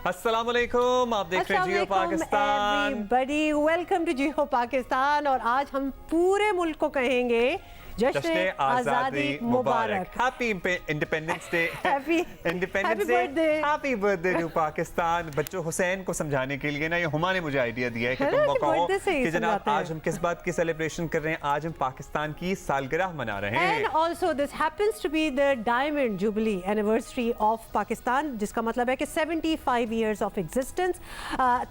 अस्सलामुअलैकुम, आप देख रहे हैं Geo Pakistan. Everybody welcome to Geo Pakistan. और आज हम पूरे मुल्क को कहेंगे जश्न आज़ादी मुबारक। Happy independence day, happy independence day, happy birthday to Pakistan. बच्चों हुसैन को समझाने के लिए ना ये हुमा ने मुझे आइडिया दिया है कि तुम कहो कि जनाब आज हम किस बात की सेलिब्रेशन कर रहे हैं। आज हम पाकिस्तान की सालगिरह मना रहे हैं। And also this happens to be the diamond jubilee anniversary of Pakistan, जिसका मतलब है कि 75 ईयर्स ऑफ एग्जिस्टेंस।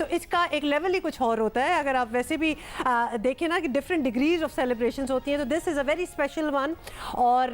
तो इसका एक लेवल ही कुछ और होता है। अगर आप वैसे भी देखें ना कि डिफरेंट डिग्रीज ऑफ सेलिब्रेशंस होती हैं, तो this is a very special one. और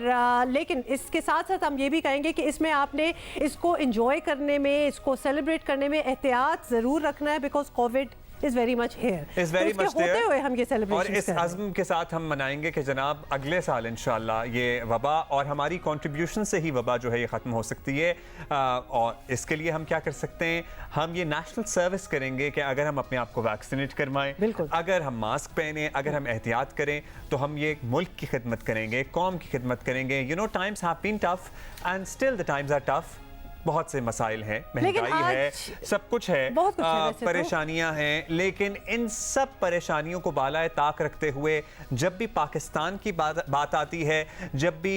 लेकिन इसके साथ साथ हम ये भी कहेंगे कि इसमें आपने इसको एंजॉय करने में, इसको सेलिब्रेट करने में एहतियात ज़रूर रखना है, because Covid is very much here. Is very much there. होते हुए हम ये सेलिब्रेशन और इस अज़्म के साथ हम मनाएंगे कि जनाब अगले साल इंशाल्लाह ये वबा और हमारी कंट्रीब्यूशन से ही वबा जो है ये ख़त्म हो सकती है। और इसके लिए हम क्या कर सकते हैं, हम ये नेशनल सर्विस करेंगे कि अगर हम अपने आप को वैक्सीनेट करवाएं, अगर हम मास्क पहने, अगर हम एहतियात करें, तो हम ये मुल्क की खिदमत करेंगे, कौम की खिदमत करेंगे। You know times have been tough and still the times are tough. बहुत से मसाइल हैं, महंगाई है, सब कुछ है, परेशानियां हैं, लेकिन इन सब परेशानियों को बालाए ताक रखते हुए जब भी पाकिस्तान की बात आती है, जब भी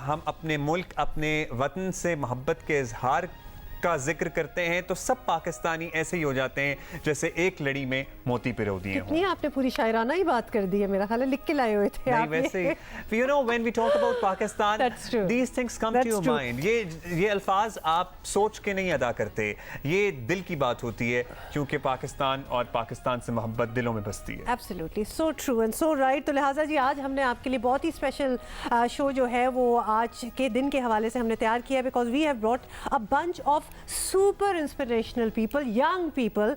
हम अपने मुल्क, अपने वतन से मोहब्बत के इजहार का जिक्र करते हैं, तो सब पाकिस्तानी ऐसे ही हो जाते हैं जैसे एक लड़ी में मोती पिरो दिए हों। आपने पूरी शायराना ही बात कर दी है, मेरा ख्याल है लिख के लाए हुए थे आप। वैसे you know when we talk about Pakistan, these things come to your mind. ये अल्फाज आप सोच के नहीं अदा करते, ये दिल की बात होती है, क्योंकि पाकिस्तान और पाकिस्तान से मोहब्बत दिलों में बसती है। Absolutely, so true and so right. तो लिहाजा जी आज हमने आपके लिए बहुत ही स्पेशल शो जो है वो आज के दिन के हवाले से हमने तैयार किया, because we have brought a bunch of super inspirational people, young people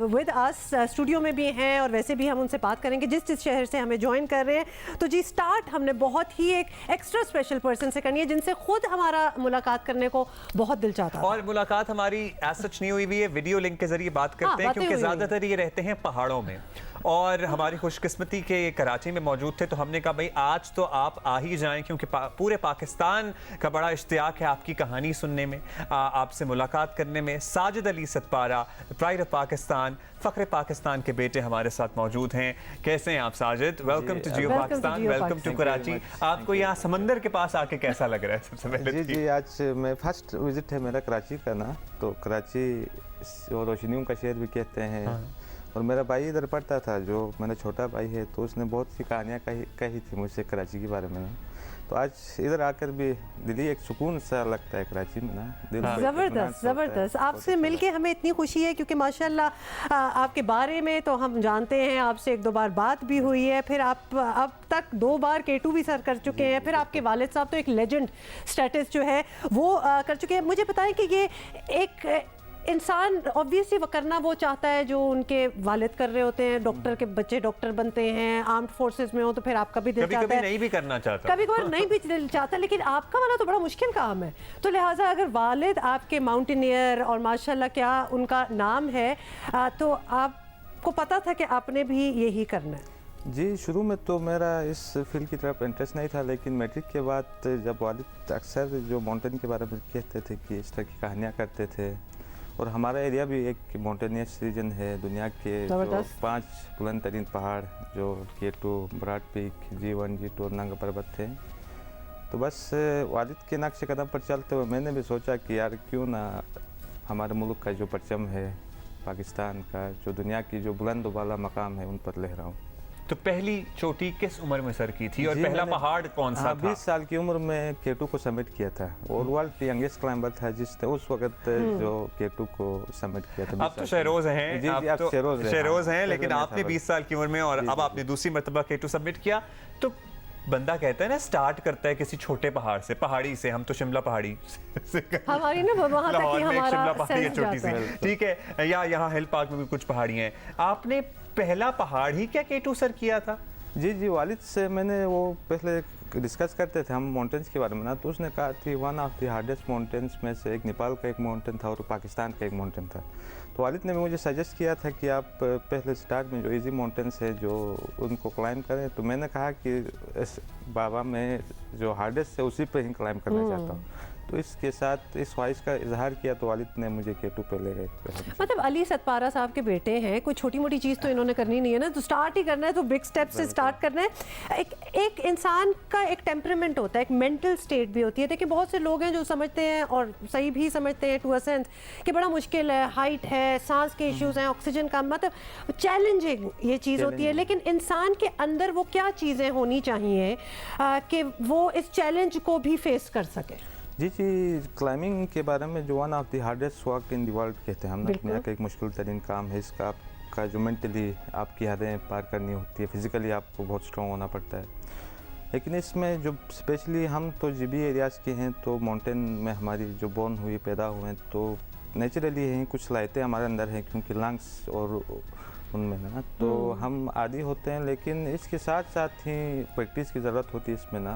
with us. Studio में भी हैं और वैसे भी हम उनसे बात करेंगे जिस जिस शहर से हमें ज्वाइन कर रहे हैं। तो जी स्टार्ट हमने बहुत ही एक एक्स्ट्रा स्पेशल पर्सन से करनी है, जिनसे खुद हमारा मुलाकात करने को बहुत दिल चाहता है। और मुलाकात हमारी एज सच नहीं हुई भी है, वीडियो लिंक के जरिए बात करते हैं, क्योंकि ज़्यादातर ये रहते हैं पहाड़ों में और हमारी खुशकिस्मती के कराची में मौजूद थे। तो हमने कहा भाई आज तो आप आ ही जाएं, क्योंकि पूरे पाकिस्तान का बड़ा इश्तियाक है आपकी कहानी सुनने में, आपसे मुलाकात करने में। साजिद अली सतपारा, प्राइड ऑफ पाकिस्तान, फ़ख्र पाकिस्तान के बेटे हमारे साथ मौजूद हैं। कैसे हैं आप Sajid? Welcome to Geo Pakistan, welcome to Karachi. आपको यहाँ समंदर के पास आके कैसा लग रहा है सबसे पहले? जी आज मैं फर्स्ट विजिट है मेरा कराची का ना, तो कराची और रोशनियों का शहर भी कहते हैं। और मेरा भाई इधर पढ़ता था, जो मेरा छोटा भाई है, तो उसने बहुत सी कहानियाँ कही थी मुझसे कराची के बारे में। तो आज इधर आकर भी दिल्ली एक सुकून सा लगता है कराची में ना। ज़बरदस्त ज़बरदस्त। आपसे मिलके हमें इतनी खुशी है, क्योंकि माशाल्लाह आपके बारे में तो हम जानते हैं, आपसे एक दो बार बात भी हुई है, फिर आप अब तक 2 बार K2 भी सर कर चुके हैं, फिर आपके वालिद साहब तो एक लेजेंड स्टेटस जो है वो कर चुके हैं। मुझे बताएं कि ये एक इंसान ऑब्वियसली वो करना वो चाहता है जो उनके वालिद कर रहे होते हैं। डॉक्टर के बच्चे डॉक्टर बनते हैं, आर्म्ड फोर्सेस में हो, तो फिर आपका भी दिल चाहता है, नहीं भी करना चाहता, कभी कभार नहीं भी दिल चाहता, लेकिन आपका वाला तो बड़ा मुश्किल काम है। तो लिहाजा अगर वालिद आपके माउंटेनियर और माशाल्लाह क्या उनका नाम है, तो आपको पता था कि आपने भी यही करना है? जी शुरू में तो मेरा इस फील्ड की तरफ इंटरेस्ट नहीं था, लेकिन मैट्रिक के बाद जब वालिद अक्सर जो माउंटेन के बारे में कहते थे कि इस तरह की कहानियाँ करते थे, और हमारा एरिया भी एक माउंटेनियस रीजन है, दुनिया के जो 5 बुलंद तरीन पहाड़ जो K2, broad peak, G1, G2 और नंगा पर्वत थे। तो बस वालिद के नक्शे कदम पर चलते हुए मैंने भी सोचा कि यार क्यों ना हमारे मुल्क का जो परचम है पाकिस्तान का, जो दुनिया की जो बुलंद वाला मकाम है, उन पर लहराऊं। तो पहली चोटी किस उम्र में सर की थी और पहला पहाड़ कौन सा था? 20 साल की उम्र में K2 को सबमिट किया था, और वर्ल्ड यंगेस्ट क्लाइंबर था जिसने उस वक्त जो K2 को सबमिट किया था। आप तो शहरोज हैं, आप तो शहरोज हैं, लेकिन आपने 20 साल की उम्र में और अब आपने दूसरी मर्तबा K2 सबमिट किया। तो बंदा कहता है ना, स्टार्ट करता है किसी छोटे पहाड़ से, पहाड़ी से। हम तो शिमला पहाड़ी हमारी ना वहाँ तक ही हमारा शिमला पहाड़ी है छोटी सी, ठीक है, या यहाँ हिल पार्क में भी कुछ पहाड़ियाँ हैं। आपने पहला पहाड़ ही क्या K2 सर किया था? जी वालिद से मैंने वो पहले डिस्कस करते थे हम माउंटेन्स के बारे में ना, तो उसने कहा कि one of the hardest mountains में से एक नेपाल का एक माउंटेन था और पाकिस्तान का एक माउंटेन था। तो वालिद ने मुझे सजेस्ट किया था कि आप पहले स्टार्ट में जो इजी माउंटेन्स है जो उनको क्लाइंब करें। तो मैंने कहा कि बाबा मैं जो हार्डेस्ट है उसी पे ही क्लाइंब करना चाहता हूँ। तो इसके साथ इस ख्वाहिश का इजहार किया तो वालिद ने मुझे K2 पे ले गए। मतलब अली सतपारा साहब के बेटे हैं, कोई छोटी मोटी चीज़ तो इन्होंने करनी नहीं है ना, तो स्टार्ट ही करना है, तो बिग स्टेप से स्टार्ट करना है। एक इंसान का एक टेम्परामेंट होता है, एक मेंटल स्टेट भी होती है। देखिए बहुत से लोग हैं जो समझते हैं और सही भी समझते हैं टू अ सेंस कि बड़ा मुश्किल है, हाइट है, सांस के इश्यूज हैं, ऑक्सीजन का, मतलब चैलेंजिंग ये चीज़ होती है। लेकिन इंसान के अंदर वो क्या चीज़ें होनी चाहिए कि वो इस चैलेंज को भी फेस कर सके? जी, क्लाइंबिंग के बारे में जो one of the hardest work in the world कहते हैं हम ना, दुनिया का एक मुश्किल तरीन काम है। इसका आपका जो मेंटली आपकी हदें पार करनी होती है, फिजिकली आपको बहुत स्ट्रॉन्ग होना पड़ता है। लेकिन इसमें जो स्पेशली हम तो जीबी एरियाज़ के हैं, तो माउंटेन में हमारी जो बोर्न हुई पैदा हुए हैं, तो नेचुरली हैं कुछ सलाहियतें हमारे अंदर हैं, क्योंकि लंग्स और उनमें ना तो हम आदी होते हैं। लेकिन इसके साथ साथ ही प्रैक्टिस की ज़रूरत होती है इसमें ना।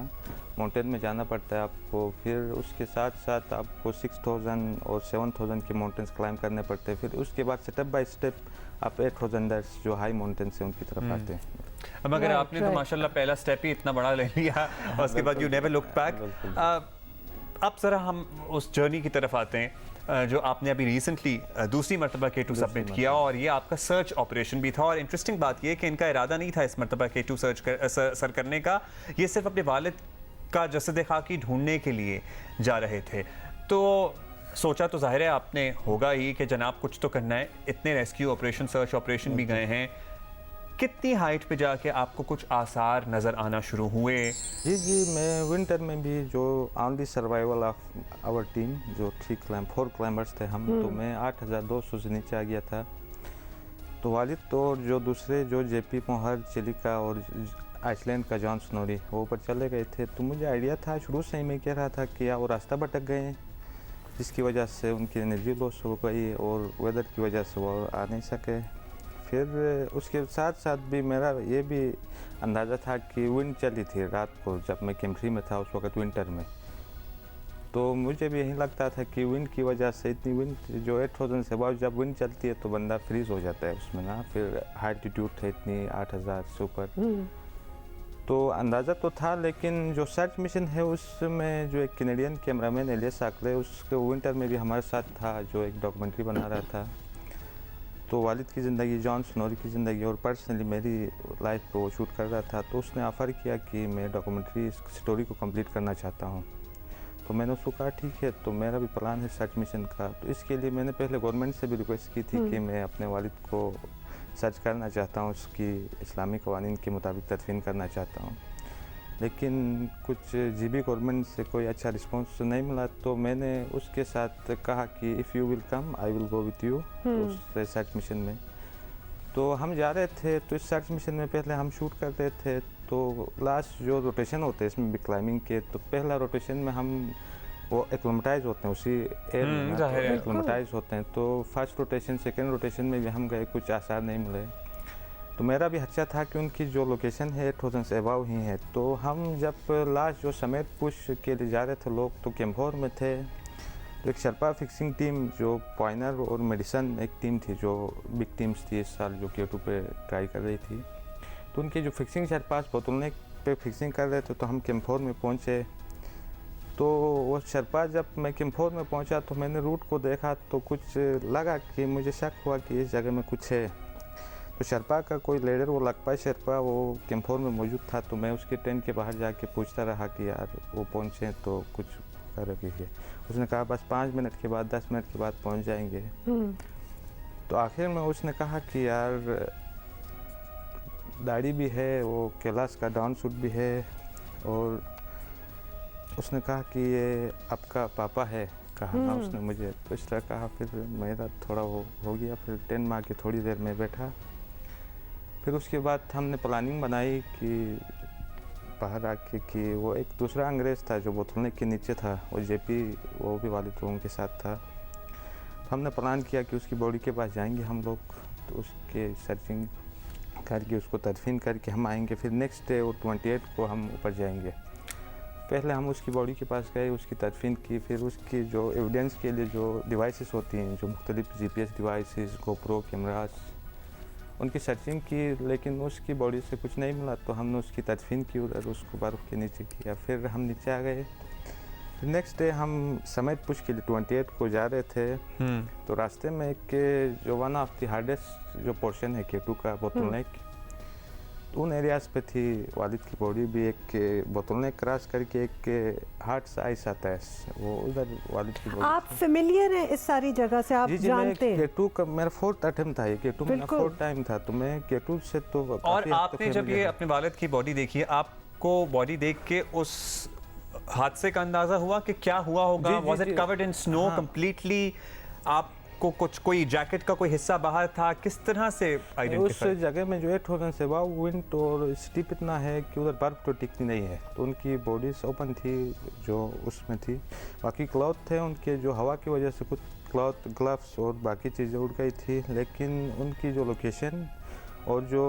माउंटेन में जाना पड़ता है आपको, फिर उसके साथ साथ आपको 6000 और 7000 के माउंटेन्स क्लाइंब करने पड़ते हैं। फिर उसके बाद स्टेप बाय स्टेप आप 8000 जो हाई माउंटेन्स हैं उनकी तरफ आते हैं। अब अगर आपने तो माशाल्लाह पहला स्टेप ही इतना बड़ा ले लिया और उसके बाद यू नेवर लुक बैक। अब ज़रा हम उस जर्नी की तरफ आते हैं जो आपने अभी रिसेंटली दूसरी मरतबा K2 सबमिट किया, और ये आपका सर्च ऑपरेशन भी था। और इंटरेस्टिंग बात ये कि इनका इरादा नहीं था इस मरतबा K2 सर करने का, ये सिर्फ अपने वालिद का जसद खाकी ढूंढने के लिए जा रहे थे। तो सोचा तो जाहिर है आपने होगा ही कि जनाब कुछ तो करना है। इतने रेस्क्यू ऑपरेशन, सर्च ऑपरेशन भी गए हैं, कितनी हाइट पे जाके आपको कुछ आसार नज़र आना शुरू हुए? जी, मैं विंटर में भी जो on the survival of our team जो 4 क्लाइंबर्स थे हम, तो मैं 8200 से नीचे आ गया था। तो वालिद तो जो दूसरे जो JP मोहर, चिलिका और आइसलैंड का जॉन स्नोरी वो ऊपर चले गए थे। तो मुझे आइडिया था शुरू से ही, मैं कह रहा था कि या वो रास्ता भटक गए हैं, जिसकी वजह से उनकी एनर्जी लॉस हो गई और वेदर की वजह से वो आ नहीं सके। फिर उसके साथ साथ भी मेरा ये भी अंदाज़ा था कि विंड चली थी रात को, जब मैं कैंप में था उस वक्त विंटर में। तो मुझे भी यही लगता था कि विंड की वजह से, इतनी विंड जो 8000 से अबव जब विंड चलती है तो बंदा फ्रीज हो जाता है उसमें ना। फिर हाई एल्टीट्यूड थे इतनी 8000 से ऊपर, तो अंदाज़ा तो था। लेकिन जो सर्च मिशन है उसमें जो एक कैनेडियन कैमरामैन एलियस आकले, उसके विंटर में भी हमारे साथ था, जो एक डॉक्यूमेंट्री बना रहा था। तो वालिद की ज़िंदगी, जॉन स्नोरी की ज़िंदगी और पर्सनली मेरी लाइफ को वो शूट कर रहा था। तो उसने ऑफ़र किया कि मैं डॉक्यूमेंट्री स्टोरी को कंप्लीट करना चाहता हूँ। तो मैंने उसको कहा ठीक है, तो मेरा भी प्लान है सर्च मिशन का। तो इसके लिए मैंने पहले गवर्नमेंट से भी रिक्वेस्ट की थी कि मैं अपने वालिद को सर्च करना चाहता हूँ, उसकी इस्लामी कवानीन के मुताबिक तदफीन करना चाहता हूँ। लेकिन कुछ जीबी गवर्नमेंट से कोई अच्छा रिस्पांस नहीं मिला। तो मैंने उसके साथ कहा कि if you will come I will go with you उस सर्च मिशन में। तो हम जा रहे थे, तो इस सर्च मिशन में पहले हम शूट कर रहे थे। तो लास्ट जो रोटेशन होते हैं इसमें भी क्लाइंबिंग के, तो पहला रोटेशन में हम वो एक्लेमेटाइज होते हैं उसी एयर में, एक्लेमेटाइज होते हैं। तो फर्स्ट रोटेशन, सेकेंड रोटेशन में भी हम गए, कुछ आसार नहीं मिले। तो मेरा भी खदशा था कि उनकी जो लोकेशन है 8000 से अबाव ही है। तो हम जब लास्ट जो समेत पुश के लिए जा रहे थे लोग, तो कैंपोर में थे। तो एक शर्पा फिक्सिंग टीम जो पॉइनर और मेडिसन एक टीम थी, जो बिग टीम्स थी इस साल जो K2 पे ट्राई कर रही थी। तो उनके जो फिक्सिंग शर्पास बोतलनेक पे फिक्सिंग कर रहे थे, तो हम कैंपोर में पहुँचे। तो वो शर्पा, जब मैं कैंपोर में पहुँचा तो मैंने रूट को देखा, तो कुछ लगा कि मुझे शक हुआ कि इस जगह में कुछ है। तो शर्पा का कोई लीडर, वो लगपा शर्पा, वो कैंपोर में मौजूद था। तो मैं उसके टेंट के बाहर जाके पूछता रहा कि यार वो पहुँचे तो कुछ कर रखिए। उसने कहा बस 5 मिनट के बाद, 10 मिनट के बाद पहुँच जाएंगे। तो आखिर में उसने कहा कि यार दाढ़ी भी है, वो कैलाश का डाउन सूट भी है, और उसने कहा कि ये आपका पापा है, कहा ना उसने मुझे। तो इस तरह कहा, फिर मेरा थोड़ा वो हो गया। फिर टेंट में आके थोड़ी देर में बैठा। फिर उसके बाद हमने प्लानिंग बनाई कि बाहर आके कि वो एक दूसरा अंग्रेज़ था जो बोतलनेक के नीचे था, वो JP, वो भी वालिद उनके साथ था। तो हमने प्लान किया कि उसकी बॉडी के पास जाएंगे हम लोग, तो उसके सर्चिंग करके उसको तदफीन करके हम आएंगे। फिर नेक्स्ट डे और 28 को हम ऊपर जाएंगे। पहले हम उसकी बॉडी के पास गए, उसकी तदफीन की। फिर उसकी जो एविडेंस के लिए जो डिवाइसेस होती हैं, जो मुख्तलिफ GPS डिवाइसेस, GoPro कैमरास, उनकी सर्चिंग की। लेकिन उसकी बॉडी से कुछ नहीं मिला। तो हमने उसकी तदफीन की और उसको बर्फ़ के नीचे किया। फिर हम नीचे आ गए। नेक्स्ट डे हम समेट पुश के लिए 28 को जा रहे थे, तो रास्ते में एक जो वन ऑफ द हार्डेस्ट जो पोर्शन है केटू का बोतलनेक, तो उन एरियाज पे थी वालिद की बॉडी भी। एक बोतलनेक क्रॉस करके एक हार्ट साइज आता है, वो उधर वालिद की बॉडी। आप फेमिलियर हैं इस सारी जगह से, आप जी जानते हैं? केटू का मेरा 4th अटेम्प्ट था, ये केटू मेरा 4th टाइम था, तो मैं केटू से तो और काफी हद आपने तक जब familiar ये हूं। अपने वालिद की बॉडी देखी है, आपको बॉडी देख के उस हादसे का अंदाजा हुआ कि क्या हुआ होगा? जी, जी, वाज इट जी। Covered in snow completely? आपको कुछ कोई जैकेट का कोई हिस्सा बाहर था? किस तरह से उस आइडेंटिफाई? जगह में जो 8000 से वाव विंड और स्टीप इतना है कि उधर बर्फ तो टिकती नहीं है, तो उनकी बॉडीज ओपन थी जो उसमें थी। बाकी क्लॉथ थे उनके, जो हवा की वजह से कुछ क्लॉथ, ग्लव्स और बाकी चीज़ें उड़ गई थी, लेकिन उनकी जो लोकेशन और जो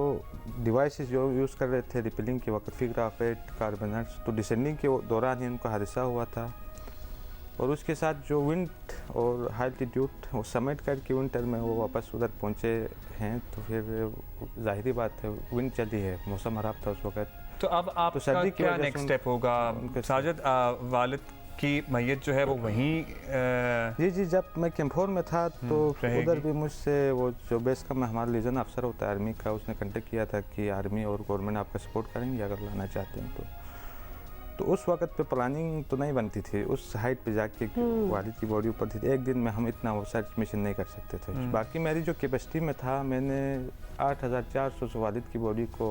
डिवाइसेस जो यूज़ कर रहे थे रिपेलिंग के वक्त, फिगर ऑफ 8 कार्बनर्स, तो डिसेंडिंग के दौरान ही उनका हादसा हुआ था। और उसके साथ जो विंड और हाई एल्टीट्यूड वो समेट करके विंटर में वो वापस उधर पहुंचे हैं, तो फिर जाहिर बात है विंड चली है, मौसम खराब था उस वक्त। तो अब आपका सर्दी की क्या वजह से नेक्स्ट स्टेप होगा? साजिद, वालिद की मैयत जो है वो वहीं जी जी, जब मैं कैंपोर में था तो रहेगी। उधर भी मुझसे वो जो बेस का में हमारा लीजन अफसर होता है आर्मी का, उसने कांटेक्ट किया था कि आर्मी और गवर्नमेंट आपका सपोर्ट करेंगे अगर लाना चाहते हैं तो उस वक्त पे प्लानिंग तो नहीं बनती थी उस हाइट पे जाके वालिद की बॉडी ऊपर थी। एक दिन में हम इतना वो सर्च मिशन नहीं कर सकते थे। बाकी मेरी जो कैपेसिटी में था, मैंने 8400 से वालिद की बॉडी को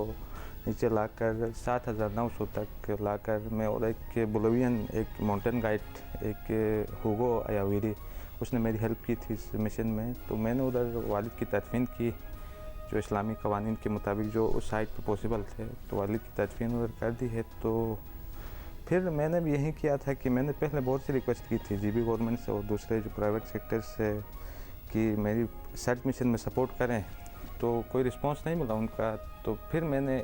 नीचे लाकर 7900 तक लाकर मैं, और एक बोलिवियन एक माउंटेन गाइड एक हुगो अयावीरी, उसने मेरी हेल्प की थी इस मिशन में। तो मैंने उधर वालिद की तदफीन की जो इस्लामी कवानीन के मुताबिक जो उस साइट पे पॉसिबल थे, तो वालिद की तदफीन उधर कर दी है। तो फिर मैंने भी यही किया था कि मैंने पहले बहुत सी रिक्वेस्ट की थी जीबी गवर्नमेंट से और दूसरे जो प्राइवेट सेक्टर से कि मेरी सर्च मिशन में सपोर्ट करें, तो कोई रिस्पांस नहीं मिला उनका। तो फिर मैंने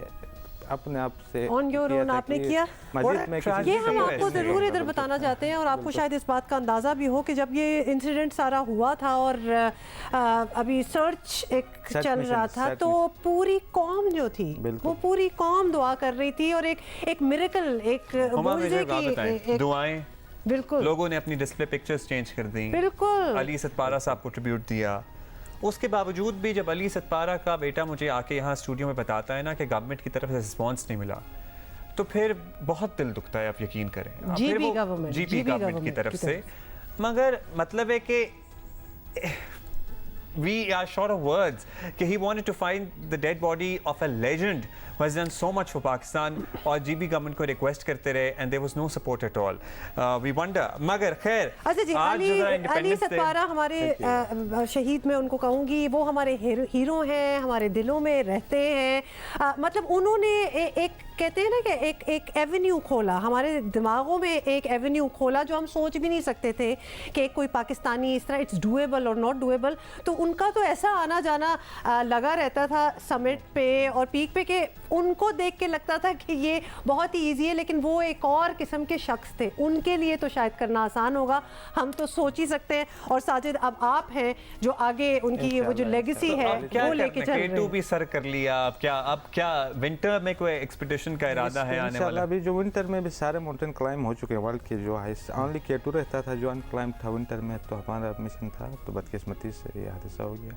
अपने आप से ऑन योर ओन आपने किया। मस्जिद में किसी ये से हम रिक्वेस्ट आपको नहीं ज़रूर किया। इधर बताना चाहते हैं और आपको शायद इस बात का अंदाज़ा भी हो कि जब ये इंसिडेंट सारा हुआ था और अभी सर्च एक सर्च चल मिशन, रहा था, सर्च तो पूरी कौम जो थी बिल्कुल। वो पूरी कौम दुआ कर रही थी और एक मिरेकल, एक हुमा, मुझे मुझे एक बात बताएं, दुआएं बिल्कुल लोगों ने अपनी डिस्प्ले पिक्चर्स चेंज कर दी, बिल्कुल अली सतपारा साहब को ट्रिब्यूट दिया। उसके बावजूद भी जब अली सतपारा का बेटा मुझे आके यहाँ स्टूडियो में बताता है ना कि गवर्नमेंट की तरफ से रिस्पॉन्स नहीं मिला, तो फिर बहुत दिल दुखता है, आप यकीन करें। जीपी गवर्नमेंट की तरफ से, मगर मतलब है कि we are short of words कि he wanted to find the dead body of a legend who has done so much for Pakistan, और जीबी गवर्नमेंट को रिक्वेस्ट करते रहे and there was no support at all. We wonder, मगर खैर अच्छा जी, आज जो जरा अली Independence Day- सतपारा हमारे शहीद में उनको कहूँगी, वो हमारे हीरो हैं, हमारे दिलों में रहते हैं। मतलब उन्होंने एक कहते हैं ना कि एक एवेन्यू खोला, हमारे दिमागों में एक एवेन्यू खोला जो हम सोच भी नहीं सकते थे कि कोई पाकिस्तानी इस तरह इट्स डूएबल और नॉट डूएबल। तो उनका तो ऐसा आना जाना लगा रहता था समिट पे और पीक पे कि उनको देख के लगता था कि ये बहुत ही ईजी है, लेकिन वो एक और किस्म के शख्स थे, उनके लिए तो शायद करना आसान होगा, हम तो सोच ही सकते हैं। और साजिद, अब आप हैं जो आगे उनकी वो जो लेगेसी है क्या वो लेके चल रहे K2 हैं। भी सर कर लिया, अब क्या विंटर में कोई एक्सपीडिशन का इरादा है आने वाला? इंशाल्लाह अभी जो विंटर में भी सारे माउंटेन क्लाइम हो चुके हैं वर्ल्ड के, जो हाईएस्ट ओनली K2 रहता था जो अनक्लाइम था विंटर में, तो हमारा मिशन था, तो बदकिस्मती से ये हादसा हो गया।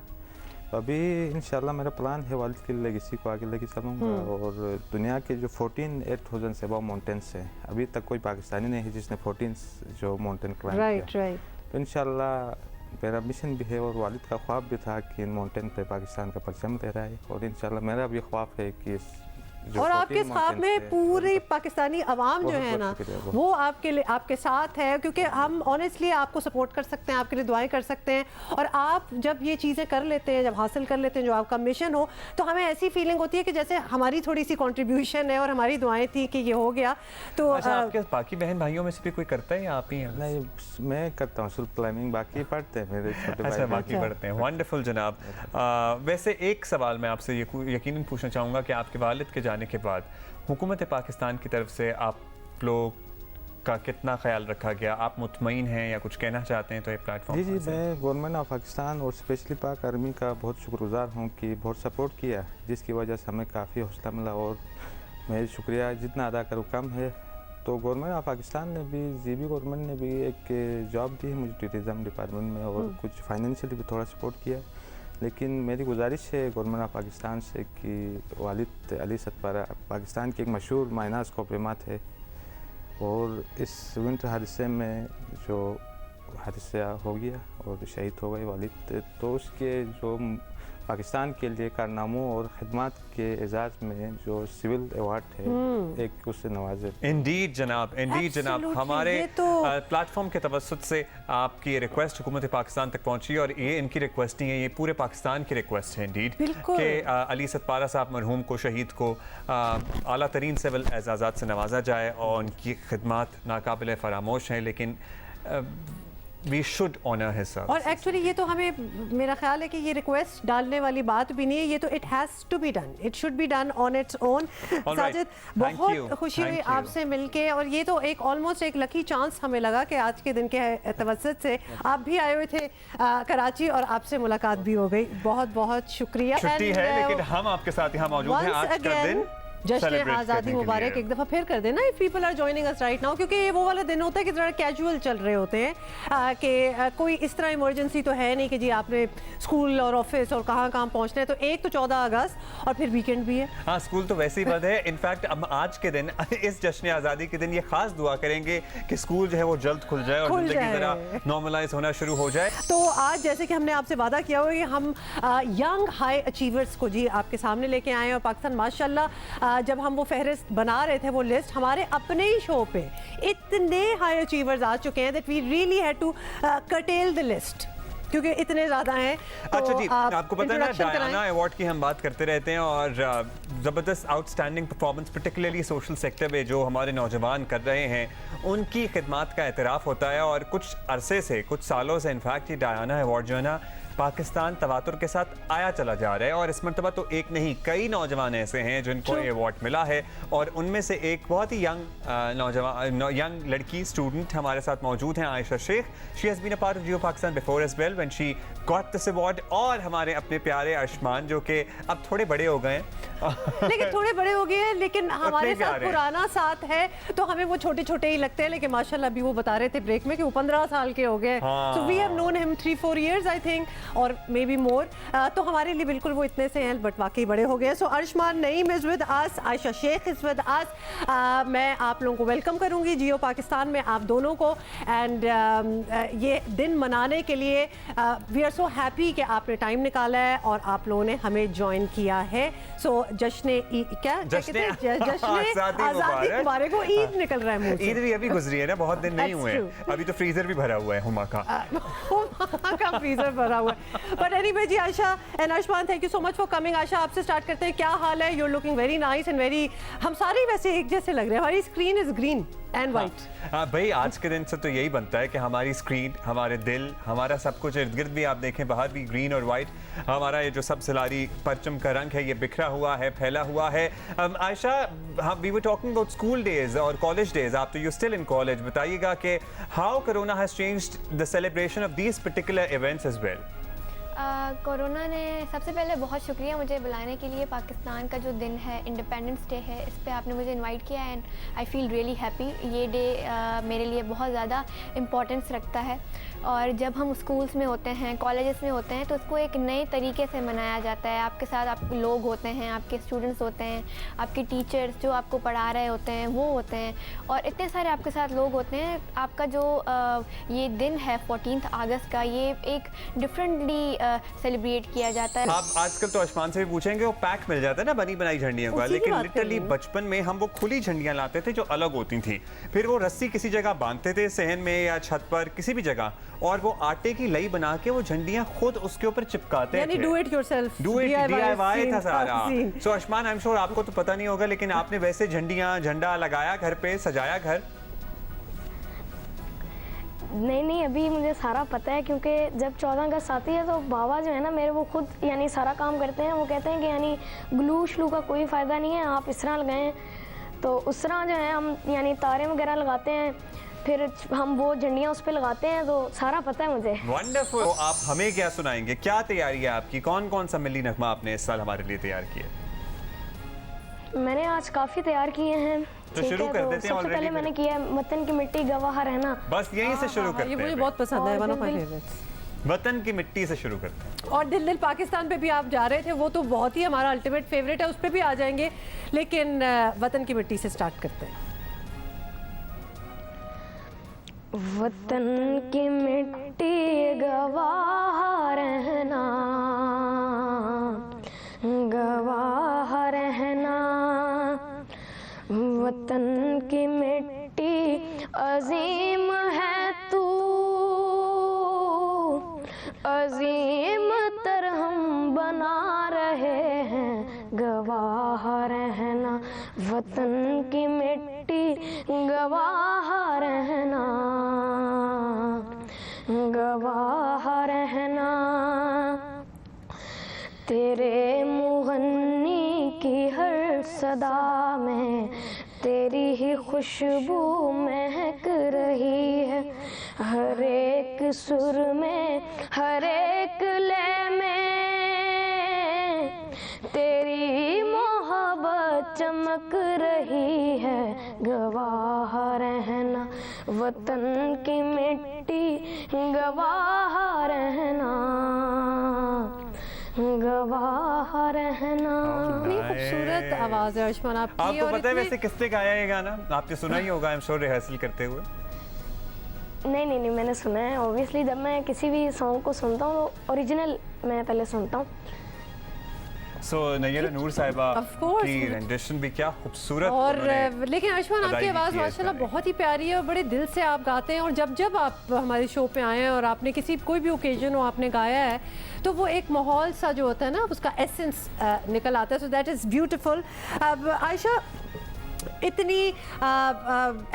तो अभी इंशाल्लाह मेरा प्लान है वालिद की लेगेसी को आगे लेके चलूँगा, और दुनिया के जो 14,800 से अबव माउंटेन्स हैं, अभी तक कोई पाकिस्तानी नहीं है जिसने 14 जो माउंटेन क्लाइम किया। राइट तो इंशाल्लाह मेरा मिशन भी है और वालिद का ख्वाब भी था कि इन माउंटेन पे पाकिस्तान का परचम लहराए, और इंशाल्लाह मेरा भी ख्वाब है कि जो और 14 आपके ख्वाब mountains में है, पूरी पाकिस्तानी अवाम जो बहुत है ना, शुक्रिया, बहुत। वो आपके लिए आपके साथ है, क्योंकि हम ऑनेस्टली आपको सपोर्ट कर सकते हैं, आपके लिए दुआएं कर सकते हैं। और आप जब ये चीज़ें कर लेते हैं, जब हासिल कर लेते हैं जो आपका मिशन हो, तो हमें ऐसी फीलिंग होती है कि जैसे हमारी थोड़ी सी कंट्रीब्यूशन है और हमारी दुआएं थी कि ये हो गया। तो अच्छा, आपके बाकी बहन भाइयों में से भी कोई करता है या आप ही हैं? नहीं, मैं करता हूँ सिर्फ क्लाइंबिंग, बाकी पढ़ते हैं मेरे छोटे भाई। अच्छा, बाकी पढ़ते हैं। वंडरफुल जनाब। वैसे एक सवाल मैं आपसे यकीनन पूछना चाहूँगा कि आपके वालिद के जाने के बाद हुकूमत पाकिस्तान की तरफ से आप लोग का कितना ख्याल रखा गया? आप मुतमईन हैं या कुछ कहना चाहते हैं तो ये प्लेटफॉर्म? जी, मैं गवर्नमेंट ऑफ पाकिस्तान और स्पेशली पाक आर्मी का बहुत शुक्रगुजार हूँ कि बहुत सपोर्ट किया, जिसकी वजह से हमें काफ़ी हौसला मिला, और मैं शुक्रिया जितना अदा करूँ कम है। तो गवर्नमेंट ऑफ पाकिस्तान ने भी जीबी गवर्नमेंट ने भी एक जॉब दी है मुझे टूरिज़म डिपार्टमेंट में और कुछ फाइनेंशियली भी थोड़ा सपोर्ट किया। लेकिन मेरी गुजारिश है गवर्नमेंट ऑफ पाकिस्तान से कि वालिद अली सतपारा पाकिस्तान के एक मशहूर माइनस कोपरेमा थे और इस विंटर हादसे में जो हादसा हो गया और शहीद हो गए वालिद, तो उसके जो पाकिस्तान के लिए कारनामों और खिदमत के एजाज़ में जो सिविल अवार्ड है एक उससे नवाजे। इंडीड जनाब, इंडीड जनाब, Absolutely, हमारे ये तो प्लेटफॉर्म के तवसत से आपकी ये रिक्वेस्ट हुकूमत पाकिस्तान तक पहुंची और ये इनकी रिक्वेस्ट नहीं है, ये पूरे पाकिस्तान की रिक्वेस्ट है इंडीड बिल्कुल। कि अली सतपारा साहब मरहूम को, शहीद को आला तरीन सिविल एजाज़ात से नवाजा जाए और उनकी खिदमत नाकाबिल फरामोश हैं, लेकिन we should honour his services. और एक्चुअली ये तो हमें, मेरा ख्याल है कि ये रिक्वेस्ट डालने वाली बात भी नहीं है, ये तो it has to be done, it should be done on its own. Sajid, बहुत खुशी हुई आपसे मिलके और ये तो एक ऑलमोस्ट एक लकी चांस हमें लगा कि आज के दिन के तवज्जुह से आप भी आए हुए थे कराची और आपसे मुलाकात भी हो गई। बहुत बहुत शुक्रिया। छुट्टी है लेकिन हम आपके साथ यहाँ मौजूद हैं आज का दिन जश्न आज़ादी मुबारक एक दफ़ा फिर कर देना if people are joining us right now, क्योंकि ये वो वाला दिन होता है कि ज़रा कैजुअल चल रहे होते हैं कि कोई इस तरह इमरजेंसी तो है नहीं कि जी आपने स्कूल और ऑफिस और कहाँ कहाँ पहुँचना है। तो एक तो 14 अगस्त और फिर वीकेंड भी है। हाँ, स्कूल तो वैसे ही बंद है। इनफैक्ट हम आज के दिन इस जश्न आज़ादी के दिन ये खास दुआ करेंगे कि स्कूल जो है वो जल्द खुल जाए और ज़िंदगी ज़रा नॉर्मलाइज होना शुरू हो जाए। तो आज जैसे कि हमने आपसे वादा किया हुआ है कि हम यंग हाई अचीवर्स को जी आपके सामने लेके आए और पाकिस्तान माशाल्लाह जब हम वो फहरिस्त बना रहे थे वो लिस्ट, हमारे अपने ही शो पे इतने हाई अचीवर्स आ चुके हैं that we really had to curtail the list क्योंकि इतने ज़्यादा हैं। तो अच्छा जी, आपको पता है ना डायना अवार्ड की हम बात करते रहते हैं और ज़बरदस्त outstanding performance particularly social sector में जो हमारे नौजवान कर रहे हैं उनकी खिदमत का एतराफ़ होता है। और कुछ अरसे से, कुछ सालों से इनफैक्ट ये डायना अवार्ड जो है ना पाकिस्तान तवातुर के साथ आया चला जा रहा है और इस मरतबा तो एक नहीं कई नौजवान ऐसे हैं जिनको ये अवार्ड मिला है और उनमें से एक बहुत ही यंग लड़की स्टूडेंट हमारे साथ मौजूद हैं, Ayesha Sheikh. She has been a part of Geo Pakistan before as well when she got this award. और हमारे अपने प्यारे अर्शमान जो कि अब थोड़े बड़े हो गए हैं लेकिन थोड़े बड़े हो गए हैं, लेकिन हमारे साथ पुराना साथ है तो हमें वो छोटे छोटे ही लगते हैं। लेकिन माशाल्लाह अभी वो बता रहे थे ब्रेक में कि वो 15 साल के हो गए। So we have known him 3-4 years I think और मे बी मोर। तो हमारे लिए बिल्कुल वो इतने से हैं बट वाकई बड़े हो गए। So Arshman Naeem is with us, Ayesha Sheikh is with us. मैं आप लोगों को वेलकम करूंगी जियो पाकिस्तान में आप दोनों को। एंड ये दिन मनाने के लिए वी आर सो हैप्पी कि आपने टाइम निकाला है और आप लोगों ने हमें ज्वाइन किया है। सो जश्न आज़ादी मुबारक को ईद निकल रहा है मुझे। ईद भी अभी गुजरी है ना, बहुत दिन नहीं हुए, अभी तो फ्रीजर भी भरा हुआ है हुमा का फ्रीजर भरा हुआ है। बट एनीवे जी, Ayesha and Arshman thank you so much for coming. Ayesha आपसे स्टार्ट करते हैं, क्या हाल है? You are looking very nice and very, हम सारे वैसे एक जैसे लग रहे हैं। हमारी screen is green and white. हाँ भाई, आज के दिन से तो यही बनता है कि हमारी स्क्रीन, हमारे दिल, हमारा सब कुछ इर्द गिर्द भी आप देखें बाहर भी ग्रीन और वाइट, हमारा ये जो सब सिलारी परचम का रंग है ये बिखरा हुआ है, फैला हुआ है। Ayesha, we were talking about school days और कॉलेज डेज, आप तो यू स्टिल इन कॉलेज, बताइएगा कि how corona has changed the celebration of these particular events as well. Corona ने, सबसे पहले बहुत शुक्रिया मुझे बुलाने के लिए। पाकिस्तान का जो दिन है, इंडिपेंडेंस डे है, इस पे आपने मुझे इनवाइट किया and I feel really happy. ये डे मेरे लिए बहुत ज़्यादा इम्पोर्टेंस रखता है और जब हम स्कूल्स में होते हैं, कॉलेजेस में होते हैं तो उसको एक नए तरीके से मनाया जाता है। आपके साथ आप लोग होते हैं, आपके स्टूडेंट्स होते हैं, आपके टीचर्स जो आपको पढ़ा रहे होते हैं वो होते हैं और इतने सारे आपके साथ लोग होते हैं। आपका जो ये दिन है 14 अगस्त का, ये एक डिफरेंटली सेलिब्रेट किया जाता है। आप आजकल तो आसमान से भी पूछेंगे वो पैक मिल जाता है ना बनी बनाई झंडियों का, लेकिन लिटरली बचपन में हम वो खुली झंडियां लाते थे जो अलग होती थी, फिर वो रस्सी किसी जगह बांधते थे सहन में या छत पर किसी भी जगह और वो आटे की लई बना के वो झंडियां खुद उसके ऊपर चिपकाते थे। Do it yourself, do it DIY था सारा। सो आसमान, आई एम श्योर आपको तो पता नहीं होगा लेकिन आपने वैसे झंडा लगाया घर पे, सजाया घर? नहीं, अभी मुझे सारा पता है क्योंकि जब 14 अगस्त आती है तो बाबा जो है ना मेरे, वो खुद यानी सारा काम करते हैं। वो कहते हैं कि यानी ग्लू श्लू का कोई फ़ायदा नहीं है, आप इस तरह लगाएं। तो उस तरह जो है हम यानी तारे वगैरह लगाते हैं, फिर हम वो झंडियाँ उस पर लगाते हैं, तो सारा पता है मुझे। वंडरफुल। तो आप हमें क्या सुनाएंगे, क्या तैयारी है आपकी, कौन कौन सा मिली नगमा आपने इस साल हमारे लिए तैयार किया? मैंने आज काफ़ी तैयार किए हैं, ठीक शुरू है, कर तो देते हैं सबसे पहले already मैंने किया है वतन की मिट्टी गवाह रहना। बस यहीं से शुरू करते ये मुझे हैं बहुत पसंद है, और वन ऑफ माय दिल- फेवरेट्स। वतन की मिट्टी से शुरू करते हैं। और दिल दिल पाकिस्तान पे भी आप जा रहे थे, वो तो बहुत ही हमारा अल्टीमेट फेवरेट है, उस पर भी आ जाएंगे, लेकिन वतन की मिट्टी से स्टार्ट करते हैं। वतन की मिट्टी गवाह रहना, गवाह रहना, वतन की मिट्टी अजीम है तू, अजीम तर हम बना रहे हैं, गवाह रहना, वतन की मिट्टी गवाह रहना, गवाह रहना, तेरे मुगन्नी की हर सदा में तेरी ही खुशबू महक रही है, हर एक सुर में हर एक लय में तेरी मोहब्बत चमक रही है, गवाह रहना, वतन की मिट्टी गवाह रहना, गवाह रहना। इतनी खूबसूरत आवाज़ है आयुष्मान आपकी। आपको और पता है इतने- वैसे किसने गाया ये गाना? आपने सुना ही होगा, आई एम श्योर, रिहर्सल करते हुए। नहीं, मैंने सुना है। ऑब्वियसली जब मैं किसी भी सॉन्ग को सुनता हूँ तो ओरिजिनल मैं पहले सुनता हूँ। सो नैयरा नूर साहिबा Of course. की रेंडिशन भी क्या खूबसूरत और उन्होंने लेकिन आयुष्मान आपकी अदायगी आवाज़ की है इस माशाल्लाह गाने की। बहुत ही प्यारी है और बड़े दिल से आप गाते हैं। और जब जब आप हमारे शो पे आए हैं और आपने किसी कोई भी ओकेजन हो आपने गाया है, तो वो एक माहौल सा जो होता है ना, उसका एसेंस निकल आता है। So that is beautiful. अब आयशा, इतनी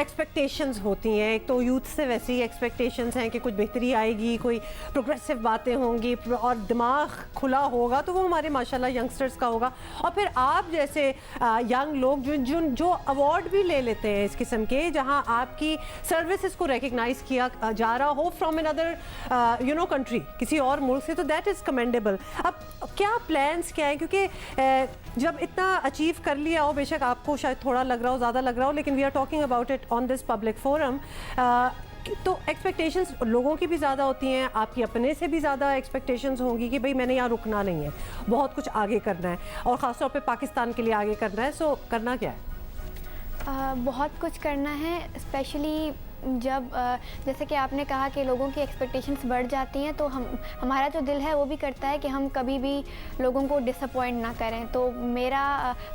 एक्सपेक्टेशंस होती हैं, एक तो यूथ से वैसी एक्सपेक्टेशंस हैं कि कुछ बेहतरी आएगी, कोई प्रोग्रेसिव बातें होंगी और दिमाग खुला होगा, तो वो हमारे माशाल्लाह यंगस्टर्स का होगा। और फिर आप जैसे यंग लोग जो अवार्ड भी ले लेते हैं इस किस्म के, जहां आपकी सर्विसेज को रिकग्नाइज किया जा रहा हो फ्रॉम एन अदर कंट्री, किसी और मुल्क से, तो दैट इज़ कमेंडेबल। अब क्या प्लान्स क्या हैं, क्योंकि जब इतना अचीव कर लिया हो, बेशक आपको शायद थोड़ा लग रहा हो, ज़्यादा लग रहा हो, लेकिन we are talking about it on this public forum, तो एक्सपेक्टेशंस लोगों की भी ज़्यादा होती हैं, आपकी अपने से भी ज़्यादा एक्सपेक्टेशंस होंगी कि भाई मैंने यहाँ रुकना नहीं है, बहुत कुछ आगे करना है और ख़ासतौर पे पाकिस्तान के लिए आगे करना है। सो करना क्या है? बहुत कुछ करना है, स्पेशली जब जैसे कि आपने कहा कि लोगों की एक्सपेक्टेशंस बढ़ जाती हैं, तो हमारा जो दिल है वो भी करता है कि हम कभी भी लोगों को डिसअपॉइंट ना करें। तो मेरा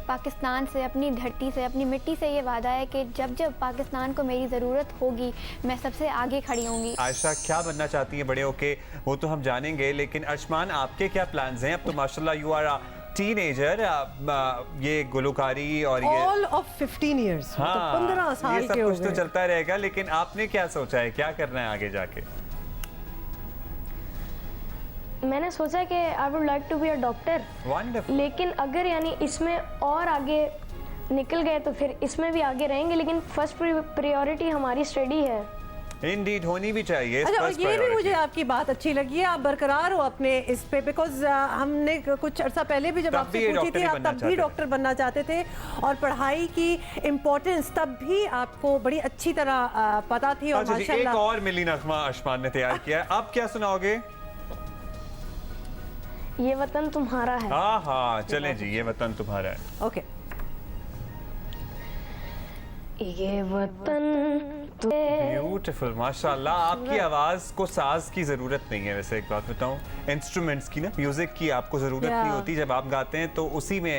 पाकिस्तान से, अपनी धरती से, अपनी मिट्टी से ये वादा है कि जब जब पाकिस्तान को मेरी ज़रूरत होगी, मैं सबसे आगे खड़ी होंगी। आयशा क्या बनना चाहती हैं बड़े होके, वो तो हम जानेंगे, लेकिन अरशमान आपके क्या प्लान्स हैं? अब तो माशाल्लाह यू आर टीनेजर, ये गुलकारी और ये ऑल ऑफ 15 ईयर्स, तो 15 साल ये सब के हो कुछ तो गए। चलता रहेगा, लेकिन आपने क्या सोचा है, क्या करना है आगे जाके? मैंने सोचा कि I would like to be a doctor, wonderful. लेकिन अगर यानी इसमें और आगे निकल गए तो फिर इसमें भी आगे रहेंगे, लेकिन फर्स्ट प्रायोरिटी हमारी स्टडी है। इंडीड होनी भी चाहिए। अच्छा, और first ये भी priority। मुझे आपकी बात अच्छी लगी है, आप बरकरार हो अपने इस पे, बिकॉज हमने कुछ अर्सा पहले भी जब तब आपसे भी ये पूछी डॉक्टर थी, ही आप बनना तब भी चाहते थे। डॉक्टर बनना चाहते थे और पढ़ाई की इम्पोर्टेंस तब भी आपको बड़ी अच्छी तरह पता थी। और अच्छा जी, एक माशाल्लाह और मिली नगमा अरशमान ने तैयार किया है, अब क्या सुनाओगे? ये वतन तुम्हारा है। हाँ हाँ, चलें जी, ये वतन तुम्हारा है। ओके। ये वतन ब्यूटीफुल, माशाल्लाह। आपकी आवाज को साज की जरूरत नहीं है। वैसे एक बात बताऊं, इंस्ट्रूमेंट्स की ना, म्यूजिक की आपको जरूरत नहीं होती। जब आप गाते हैं तो उसी में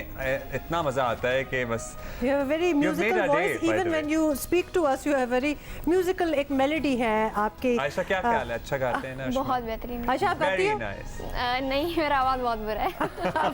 इतना मजा आता है कि बस You have a very made musical our day, voice. by Even the when way. you speak to us, you have very musical, एक मेलोडी है आपके। आयशा क्या ख्याल है, अच्छा गाते हैं ना? बहुत बेहतरीन। आयशा, आप गाती वेरी हैं? नाइस। नहीं, मेरा आवाज़ बहुत बुरा है।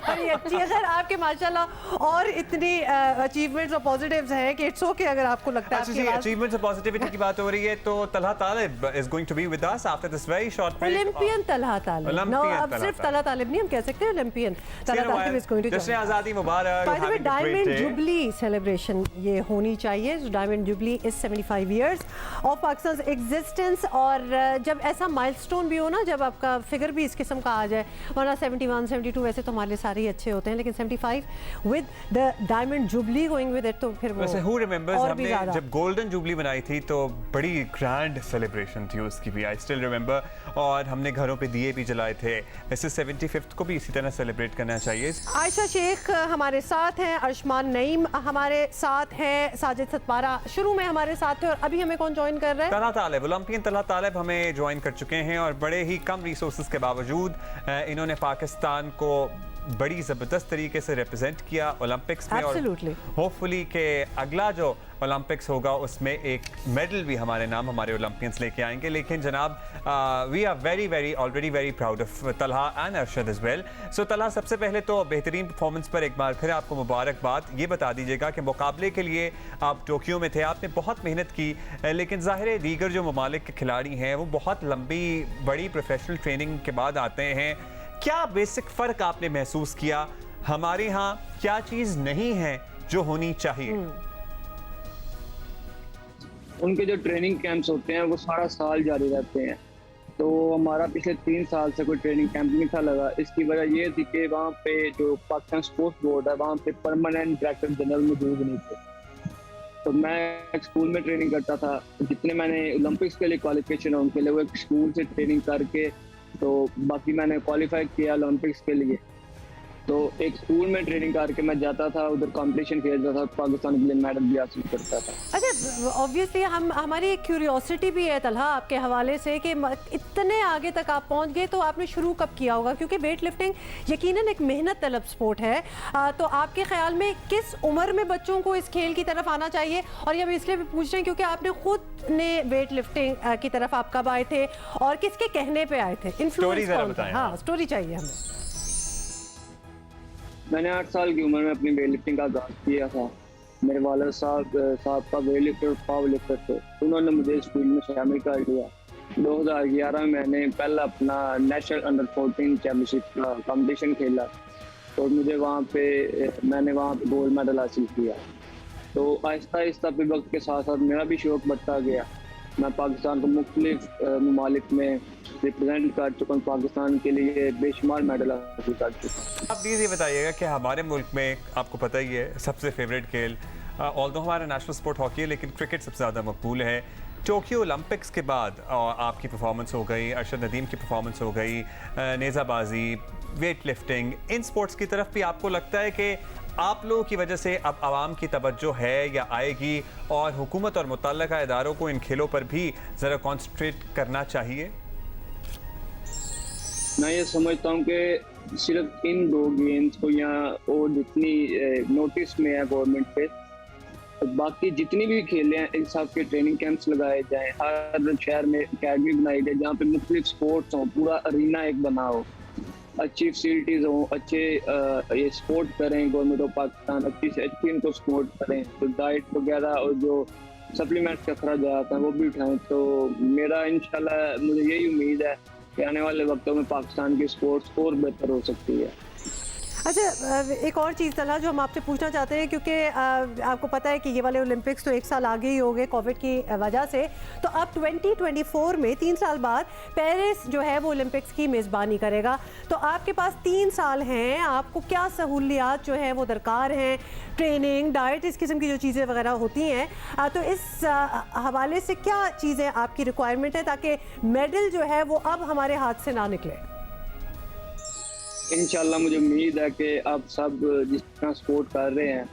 बड़ी अच्छी है। खैर, आपके माशाल्लाह और इतनी अचीवमेंट्स और पॉजिटिव्स हैं कि इट्स ओके अगर आपको लगता है अच्छा आपकी जी, आवाज़ अचीवमेंट्स और पॉजिटिविटी की बात हो रही है तो Talha Talib is going to be with us after this very short break. Olympian Talha Talib, no अब सिर्फ तलहा तालिब नहीं, हम कह सकते हैं Olympian Talha Talib is going to जश्न आज़ादी मुबारक। By the way diamond jubilee celebration ये होनी चाहिए। Diamond jubilee is 75 years of Pakistan existence, और जब ऐसा माइलस्टोन भी हो ना, जब आपका फिगर भी इस किस्म का आ जाए, वरना 71 72 वैसे तो हमारे लिए सारे ही अच्छे होते हैं, लेकिन 75 with the diamond jubilee going with it, तो फिर वो वैसे हु रिमेंबर्स और भी हमने ज़्यादा। जब गोल्डन जुबली बनाई थी तो बड़ी ग्रैंड सेलिब्रेशन थी उसकी भी, आई स्टिल रिमेंबर, और हमने घरों पे दिए भी जलाए थे। वैसे 75th को भी इसी तरह सेलिब्रेट करना चाहिए। आयशा शेख हमारे साथ हैं, अर्शमान नईम हमारे साथ हैं, साजिद सतपारा शुरू में हमारे साथ थे, और अभी हमें कौन ज्वाइन कर रहा है? तलहा तालिब, ओलंपियन तलहा तालिब हमें ज्वाइन कर चुके हैं, और बड़े ही कम रिसोर्सेज के बावजूद इन्होंने पाकिस्तान को बड़ी ज़बरदस्त तरीके से रिप्रेजेंट किया ओलंपिक्स में। Absolutely. और होपफुली के अगला जो ओलंपिक्स होगा उसमें एक मेडल भी हमारे नाम हमारे ओलंपियंस लेके आएंगे। लेकिन जनाब we are very already very proud of Talha and Arshad as well. So Talha, सबसे पहले तो बेहतरीन परफॉर्मेंस पर एक बार फिर आपको मुबारकबाद। ये बता दीजिएगा कि मुकाबले के लिए आप टोक्यो में थे, आपने बहुत मेहनत की, लेकिन ज़ाहिर है दीगर जो ममालिक के खिलाड़ी हैं वो बहुत लंबी बड़ी प्रोफेशनल ट्रेनिंग के बाद आते हैं। क्या बेसिक फ़र्क आपने महसूस किया? हमारे यहाँ क्या चीज़ नहीं है जो होनी चाहिए? उनके जो ट्रेनिंग कैंप्स होते हैं वो सारा साल जारी रहते हैं, तो हमारा पिछले 3 साल से कोई ट्रेनिंग कैंप नहीं था लगा। इसकी वजह ये थी कि वहाँ पे जो पाकिस्तान स्पोर्ट्स बोर्ड है वहाँ पे परमानेंट डायरेक्टर जनरल मौजूद नहीं थे। तो मैं एक स्कूल में ट्रेनिंग करता था, जितने मैंने ओलंपिक्स के लिए क्वालिफिकेशन है उनके लिए वो एक स्कूल से ट्रेनिंग करके, तो बाकी मैंने क्वालिफाई किया ओलंपिक्स के लिए। तो एक स्कूल में ट्रेनिंग करके मैं जाता था, उधर कंपटीशन खेलता था, पाकिस्तान के लिए मेडल भी हासिल करता था। अच्छा, ऑब्वियसली हमारी एक क्यूरियोसिटी भी है तलहा आपके हवाले से कि इतने आगे तक आप पहुंच गए, तो आपने शुरू कब किया होगा? क्योंकि वेट लिफ्टिंग यकीनन एक मेहनत तलब स्पोर्ट है, तो आपके ख्याल में किस उम्र में बच्चों को इस खेल की तरफ आना चाहिए? और ये हम इसलिए भी पूछ रहे हैं क्योंकि आपने खुद ने वेट लिफ्टिंग की तरफ आप कब आए थे और किसके कहने पे आए थे? इन्फ्लुएंस कौन था? हाँ, स्टोरी चाहिए हमें। मैंने 8 साल की उम्र में अपनी वेट लिफ्टिंग का आगाज़ किया था। मेरे वालिद साहब का वेट लिफ्टर पावर लिफ्टर थे, उन्होंने मुझे इस फील्ड में शामिल कर लिया। 2011 में मैंने पहला अपना नेशनल अंडर 14 चैम्पियनशिप का कंपटीशन खेला, तो मुझे मैंने वहाँ पे गोल्ड मेडल हासिल किया। तो आहिस्ता आहिस्ता फिर वक्त के साथ साथ मेरा भी शौक बढ़ता गया। मैं पाकिस्तान को मुख्तलिफ ममालिक में रिप्रेजेंट कर चुका हूँ, पाकिस्तान के लिए बेशुमार मेडल हासिल कर चुका हूँ। आप प्लीज़ ये बताइएगा कि हमारे मुल्क में आपको पता ही है सबसे फेवरेट खेल, ऑल्दो हमारा नेशनल स्पोर्ट हॉकी है, लेकिन क्रिकेट सबसे ज़्यादा मकबूल है। टोक्यो ओलंपिक्स के बाद आपकी परफॉर्मेंस हो गई, अरशद नदीम की परफॉर्मेंस हो गई, नेज़ाबाजी, वेट लिफ्टिंग, इन स्पोर्ट्स की तरफ भी आपको लगता है कि आप लोगों की वजह से अब आवाम की तवज्जो है या आएगी, और हुकूमत और मुतल्लिका इदारों को इन खेलों पर भी ज़रा कॉन्सन्ट्रेट करना चाहिए? मैं ये समझता हूँ कि सिर्फ इन 2 गेम्स को या और जितनी नोटिस में है गवर्नमेंट पे, बाकी जितनी भी खेलें हैं इन सब के ट्रेनिंग कैंप्स लगाए जाएं, हर शहर में अकेडमी बनाई जाए जहाँ पे मुख्तलिफ स्पोर्ट्स हों, पूरा अरीना एक बना हो, अच्छी फैसिलिटीज़ हों, अच्छे ये सपोर्ट करें गवर्नमेंट ऑफ पाकिस्तान, अच्छी से अच्छी इनको सपोर्ट करें, तो डाइट वगैरह और जो सप्लीमेंट्स का खर्च आता है वो भी उठाएं। तो मेरा इंशाल्लाह मुझे यही उम्मीद है कि आने वाले वक्तों में पाकिस्तान की स्पोर्ट्स और बेहतर हो सकती है। अच्छा, एक और चीज़ तलहा जो हम आपसे पूछना चाहते हैं, क्योंकि आपको पता है कि ये वाले ओलंपिक्स तो 1 साल आगे ही हो गए कोविड की वजह से, तो अब 2024 में 3 साल बाद पेरिस जो है वो ओलंपिक्स की मेज़बानी करेगा। तो आपके पास 3 साल हैं, आपको क्या सहूलियात जो है वो दरकार हैं, ट्रेनिंग, डाइट, इस किस्म की जो चीज़ें वगैरह होती हैं, तो इस हवाले से क्या चीज़ें आपकी रिक्वायरमेंट है ताकि मेडल जो है वो अब हमारे हाथ से ना निकले? इंशाल्लाह मुझे उम्मीद है कि आप सब जिस तरह सपोर्ट कर रहे हैं,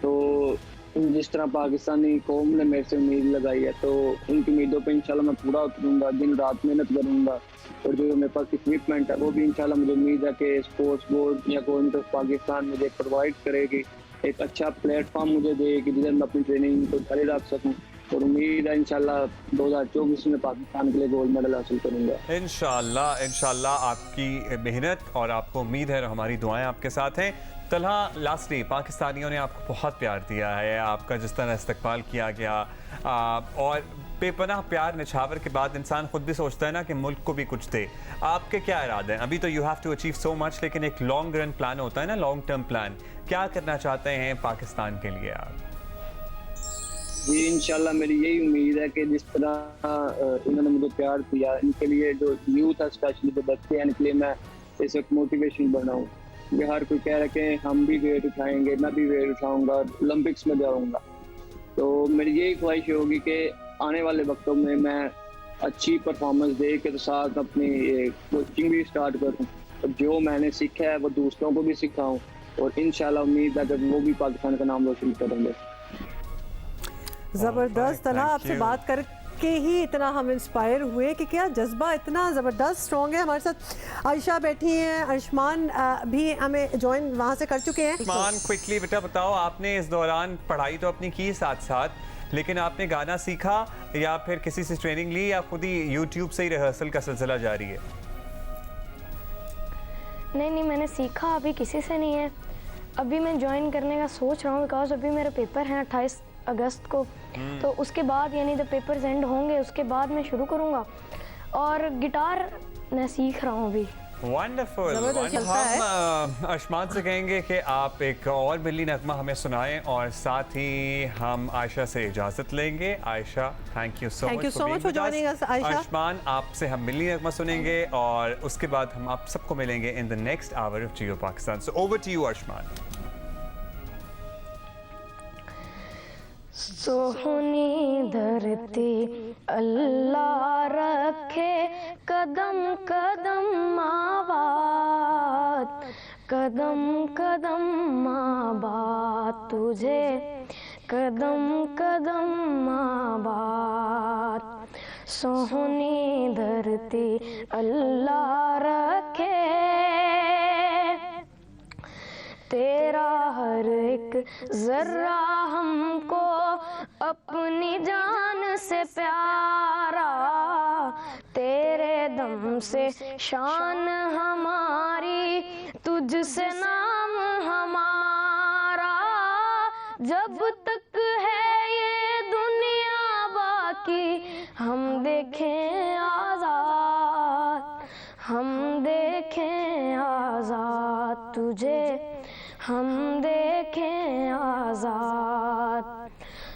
तो जिस तरह पाकिस्तानी कौम ने मेरे से उम्मीद लगाई है, तो उनकी उम्मीदों पे इंशाल्लाह मैं पूरा उतरूँगा, दिन रात मेहनत करूँगा, और जो मेरे पास इक्विपमेंट है वो भी इंशाल्लाह मुझे उम्मीद है कि स्पोर्ट्स बोर्ड या गवर्नमेंट ऑफ पाकिस्तान मुझे प्रोवाइड करेगी, एक अच्छा प्लेटफॉर्म मुझे देगी जिधर मैं अपनी ट्रेनिंग को जारी रख सकूँ। और उम्मीद है इंशाल्लाह 2024 में पाकिस्तान के लिए गोल्ड मेडल हासिल करूंगा। इंशाल्लाह इंशाल्लाह आपकी मेहनत और आपको उम्मीद है और हमारी दुआएं आपके साथ हैं। तलहा, लास्टली पाकिस्तानियों ने आपको बहुत प्यार दिया है, आपका जिस तरह इस्तकबाल किया गया और बेपनाह प्यार निछावर के बाद इंसान खुद भी सोचता है ना कि मुल्क को भी कुछ दे। आपके क्या इरादे हैं? अभी तो you have to achieve so much, लेकिन एक लॉन्ग रन प्लान होता है ना, लॉन्ग टर्म प्लान, क्या करना चाहते हैं पाकिस्तान के लिए आप? जी इंशाल्लाह मेरी यही उम्मीद है कि जिस तरह इन्होंने मुझे प्यार दिया, इनके लिए जो यूथ है स्पेशली जो बच्चे हैं, इनके लिए मैं इस वक्त मोटिवेशन बनाऊँ। कि हर कोई कह रहा है कि हम भी वेट उठाएंगे, मैं भी वेट उठाऊंगा, ओलंपिक्स में जाऊंगा। तो मेरी यही ख्वाहिश होगी कि आने वाले वक्तों में मैं अच्छी परफॉर्मेंस दे के साथ अपनी कोचिंग भी स्टार्ट करूं और जो मैंने सीखा है वो दूसरों को भी सिखाऊं और इंशाल्लाह उम्मीद है कि वो भी पाकिस्तान का नाम रोशन करेंगे। ज़बरदस्त। तलहा, आपसे बात करके ही इतना हम इंस्पायर हुए कि क्या जज्बा इतना ज़बरदस्त स्ट्रॉन्ग है। हमारे साथ आयशा बैठी हैं, अर्शमान भी हमें ज्वाइन वहाँ से कर चुके हैं। अर्शमान, क्विकली बेटा बताओ, आपने इस दौरान पढ़ाई तो अपनी की साथ साथ, लेकिन आपने गाना सीखा या फिर किसी से ट्रेनिंग ली या खुद ही यूट्यूब से ही रिहर्सल का सिलसिला जारी है? नहीं, मैंने सीखा अभी किसी से नहीं है। अभी मैं ज्वाइन करने का सोच रहा हूँ बिकॉज अभी मेरे पेपर हैं 28 अगस्त को, तो उसके बाद यानी जब पेपर्स एंड होंगे उसके बाद मैं शुरू करूँगा और गिटार मैं सीख रहा हूँ अभी। वंडरफुल। हम अर्शमान से कहेंगे कि आप एक और बिल्ली नगमा हमें सुनाएं और साथ ही हम आयशा से इजाजत लेंगे। Ayesha, thank you so much for joining us. Arshman, आपसे हम बिल्ली नगमा सुनेंगे और उसके बाद हम आप सबको मिलेंगे in the next hour of Geo Pakistan. So over to you Arshman. सोहनी धरती अल्लाह रखे कदम कदम आबाद, कदम कदम आबाद तुझे, कदम कदम आबाद। सोहनी धरती अल्लाह रखे तेरा हर एक जर्रा हमको अपनी जान से प्यारा, तेरे दम से शान हमारी, तुझसे नाम हमारा। जब तक है ये दुनिया बाकी हम देखें आजाद, हम देखें आजाद तुझे, हम देखें आजाद।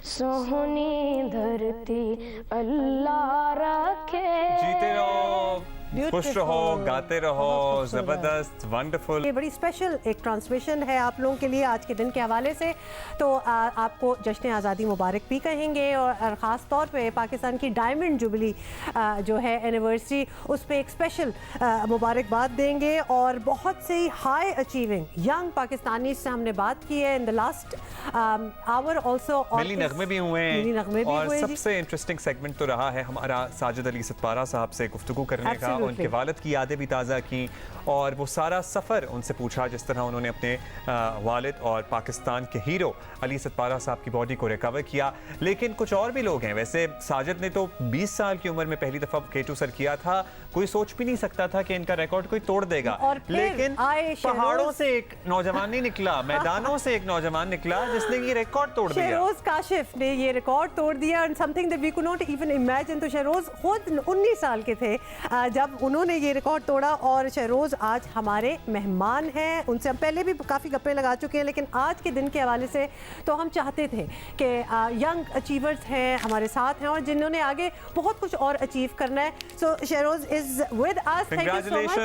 सोहनी धरती अल्लाह रखे। जीते रहो, खुश रहो, गाते रहो, जबरदस्त, वंडरफुल। ये बड़ी स्पेशल एक ट्रांसमिशन है आप लोगों के लिए आज के दिन के हवाले से, तो आपको जश्न आज़ादी मुबारक भी कहेंगे और ख़ास तौर पे पाकिस्तान की डायमंड जुबली जो है एनिवर्सरी, उस पर एक स्पेशल मुबारकबाद देंगे। और बहुत से हाई अचीविंग यंग पाकिस्तानी से हमने बात की है in the last hour also, मिली नगमे भी हुए हैं और हुए सबसे इंटरेस्टिंग सेगमेंट तो रहा है हमारा साजिद अली सतपारा साहब से गुफ्तगू करने का, उनके वालिद की यादें भी ताज़ा की और वो सारा सफ़र उनसे पूछा जिस तरह उन्होंने अपने वालिद और पाकिस्तान के हीरो अली सतपारा साहब की बॉडी को रिकवर किया। लेकिन कुछ और भी लोग हैं। वैसे साजिद ने तो 20 साल की उम्र में पहली दफ़ा K2 सर किया था, कोई सोच भी नहीं सकता था कि इनका रिकॉर्ड कोई तोड़ देगा। लेकिन पहाड़ों से एक नौजवान नहीं निकला, मैदानों से एक नौजवान निकला जिसने ये रिकॉर्ड तोड़ दिया। शहरोज काशिफ ने ये रिकॉर्ड तोड़ दिया and something that we could not even imagine. तो शहरोज खुद 19 साल के थे जब उन्होंने ये रिकॉर्ड तोड़ा और शहरोज आज हमारे मेहमान हैं। उनसे हम पहले भी काफ़ी गप्पे लगा चुके हैं, लेकिन आज के दिन के हवाले से तो हम चाहते थे कि यंग अचीवर्स हैं हमारे साथ हैं और जिन्होंने आगे बहुत कुछ और अचीव करना है। So Shahroz is with us, thank you so much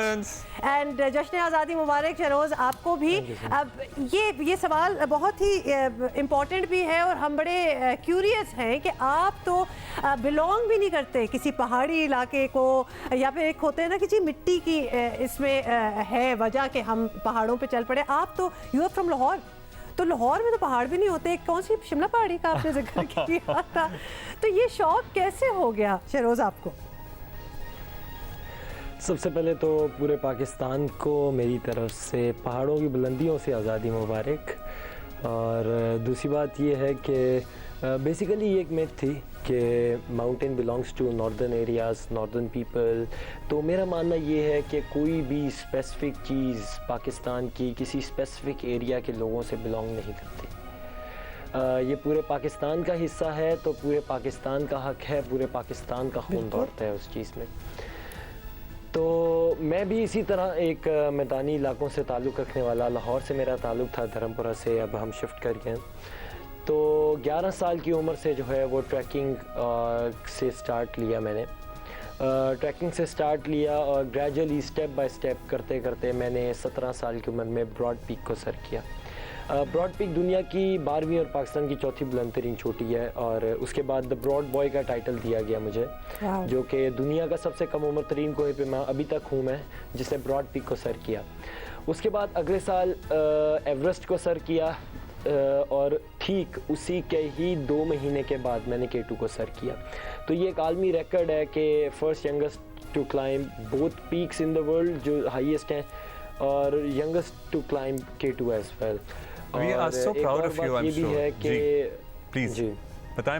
and जश्न आज़ादी मुबारक शहरोज आपको भी। अब ये सवाल बहुत ही इम्पोर्टेंट भी है और हम बड़े क्यूरियस हैं कि आप तो बिलोंग भी नहीं करते किसी पहाड़ी इलाके को, या फिर एक होते हैं ना किसी मिट्टी की इसमें है वजह कि हम पहाड़ों पे चल पड़े। आप तो यू आर फ्रॉम लाहौर, तो लाहौर में तो पहाड़ भी नहीं होते, कौन सी शिमला पहाड़ी का आपने जिक्र किया था, तो ये शौक कैसे हो गया शहरोज आपको? सबसे पहले तो पूरे पाकिस्तान को मेरी तरफ से पहाड़ों की बुलंदियों से आज़ादी मुबारक। और दूसरी बात ये है कि बेसिकली ये एक मिथ थी कि mountain belongs to northern areas, northern people. तो मेरा मानना ये है कि कोई भी स्पेसिफ़िक चीज़ पाकिस्तान की किसी स्पेसिफ़िक एरिया के लोगों से बिलोंग नहीं करती। ये पूरे पाकिस्तान का हिस्सा है, तो पूरे पाकिस्तान का हक है, पूरे पाकिस्तान का खून दौड़ता है उस चीज़ में। तो मैं भी इसी तरह एक मैदानी इलाकों से ताल्लुक़ रखने वाला, लाहौर से मेरा ताल्लुक़ था, धर्मपुरा से अब हम शिफ्ट कर गए। तो 11 साल की उम्र से जो है वो ट्रैकिंग से स्टार्ट लिया मैंने। ट्रैकिंग से स्टार्ट लिया और ग्रेजुअली स्टेप बाय स्टेप करते करते मैंने 17 साल की उम्र में ब्रॉड पीक को सर किया। ब्रॉड पीक दुनिया की 12वीं और पाकिस्तान की चौथी बुलंद तरीन चोटी है, और उसके बाद द ब्रॉड बॉय का टाइटल दिया गया मुझे, जो कि दुनिया का सबसे कम उम्र तरीन कोई पे मैं अभी तक हूँ मैं, जिसने ब्रॉड पीक को सर किया। उसके बाद अगले साल एवरेस्ट को सर किया, और ठीक उसी के ही 2 महीने के बाद मैंने K2 को सर किया। तो ये एक आलमी रिकॉर्ड है कि first youngest to climb both peaks in the world, जो हाईएस्ट हैं, और youngest to climb K2 as well. We are so proud of you, I'm sure. कि प्लीज जी बताएं।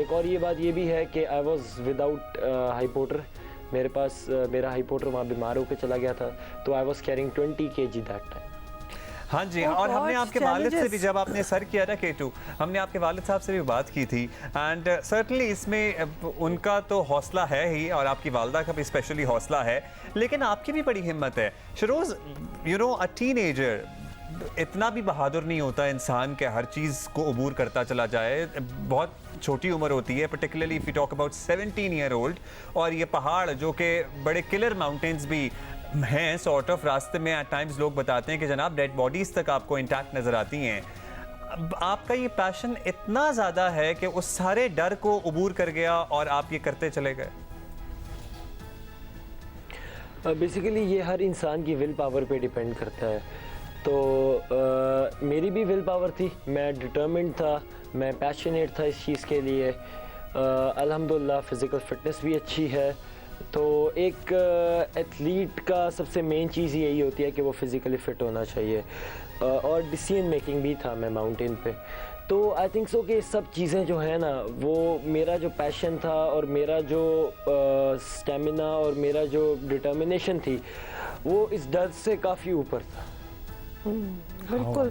एक और ये बात ये भी है कि आई वॉज विदाउट हाईपोटर। मेरे पास मेरा हाईपोटर वहाँ बीमार होकर चला गया था, तो I was carrying 20 kg that time. हाँ जी, और हमने आपके वालिद से भी, जब आपने सर किया था K2, हमने आपके वालिद साहब से भी बात की थी, एंड सर्टनली इसमें उनका तो हौसला है ही, और आपकी वालदा का भी स्पेशली हौसला है, लेकिन आपकी भी बड़ी हिम्मत है। Sharoz, you know, a teenager इतना भी बहादुर नहीं होता इंसान के हर चीज़ को अबूर करता चला जाए। बहुत छोटी उम्र होती है, particularly if you talk about 17 year old, और ये पहाड़ जो कि बड़े किलर माउंटेन्स भी हैं सॉर्ट ऑफ, रास्ते में एट टाइम्स लोग बताते हैं कि जनाब डेड बॉडीज़ तक आपको इंटैक्ट नज़र आती हैं। आपका ये पैशन इतना ज़्यादा है कि उस सारे डर को अबूर कर गया और आप ये करते चले गए। बेसिकली ये हर इंसान की विल पावर पे डिपेंड करता है। तो मेरी भी विल पावर थी, मैं डिटर्मिन्ड था, मैं पैशनेट था इस चीज़ के लिए। अल्हम्दुलिल्लाह फ़िज़िकल फ़िटनेस भी अच्छी है। तो एक एथलीट का सबसे मेन चीज़ यही होती है कि वो फिज़िकली फ़िट होना चाहिए, और डिसीजन मेकिंग भी था मैं माउंटेन पे। तो आई थिंक सो कि सब चीज़ें जो है ना, वो मेरा जो पैशन था और मेरा जो स्टेमिना और मेरा जो डिटर्मिनेशन थी, वो इस डर से काफ़ी ऊपर था। बिल्कुल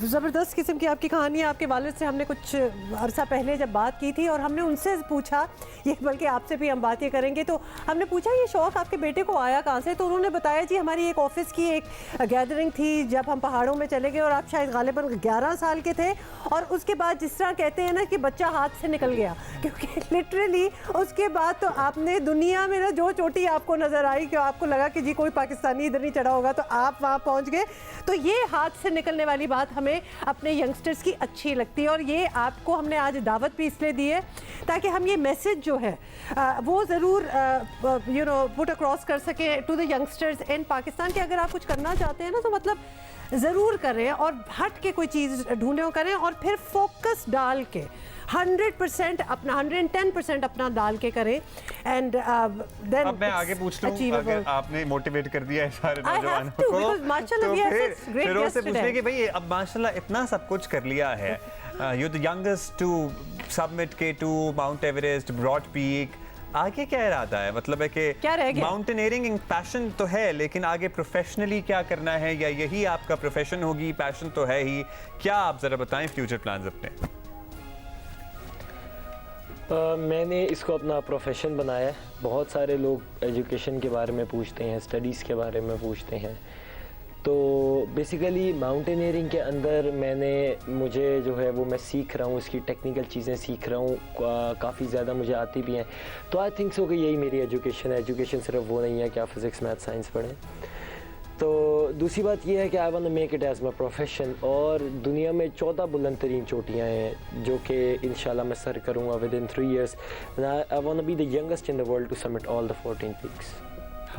ज़बरदस्त किस्म की आपकी कहानी है। आपके वालिद से हमने कुछ अरसा पहले जब बात की थी, और हमने उनसे पूछा, ये बल्कि आपसे भी हम बातें करेंगे, तो हमने पूछा ये शौक़ आपके बेटे को आया कहाँ से? तो उन्होंने बताया जी हमारी एक ऑफिस की एक गैदरिंग थी जब हम पहाड़ों में चले गए, और आप शायद गालिबन 11 साल के थे, और उसके बाद जिस तरह कहते हैं ना कि बच्चा हाथ से निकल गया, क्योंकि लिटरली उसके बाद तो आपने दुनिया में ना जो चोटी आपको नज़र आई कि आपको लगा कि जी कोई पाकिस्तानी इधर नहीं चढ़ा होगा, तो आप वहाँ पहुँच गए। तो ये हाथ से निकलने वाली बात हमें अपने यंगस्टर्स की अच्छी लगती है, और ये आपको हमने आज दावत भी इसलिए दी है ताकि हम ये मैसेज जो है वो ज़रूर यू नो पुट अक्रॉस कर सकें to the youngsters in Pakistan कि अगर आप कुछ करना चाहते हैं ना, तो मतलब ज़रूर करें, और हट के कोई चीज़ ढूंढें करें, और फिर फोकस डाल के 100% अपना 110% अपना डाल के करें। एंड देन अब मैं आगे पूछ लूं, अगर आपने मोटिवेट कर दिया है सारे नौजवानों को, तो फिर फिरोज से पूछने कि भाई अब माशाल्लाह इतना सब कुछ कर लिया है, you the youngest to submit K2, Mount Everest, Broad Peak, आगे क्या इरादा है? मतलब है कि माउंटेनियरिंग पैशन तो है, लेकिन आगे प्रोफेशनली क्या करना है, या यही आपका प्रोफेशन होगी? पैशन तो है ही, क्या आप ज़रा बताएं फ्यूचर प्लान्स अपने। मैंने इसको अपना प्रोफेशन बनाया है। बहुत सारे लोग एजुकेशन के बारे में पूछते हैं, स्टडीज़ के बारे में पूछते हैं। तो बेसिकली माउंटेनियरिंग के अंदर मुझे जो है वो मैं सीख रहा हूँ, इसकी टेक्निकल चीज़ें सीख रहा हूँ, काफ़ी ज़्यादा मुझे आती भी हैं। तो आई थिंक सो कि यही मेरी एजुकेशन है। एजुकेशन सिर्फ वो नहीं है कि आप फिज़िक्स, मैथ, साइंस पढ़ें। तो दूसरी बात यह है कि I want to make it as my profession, और दुनिया में 14 बुलंद तरीन चोटियाँ हैं जो कि इंशाल्लाह मैं सर करूँगा within 3 years। I want to be the youngest in the world to summit all the 14 peaks.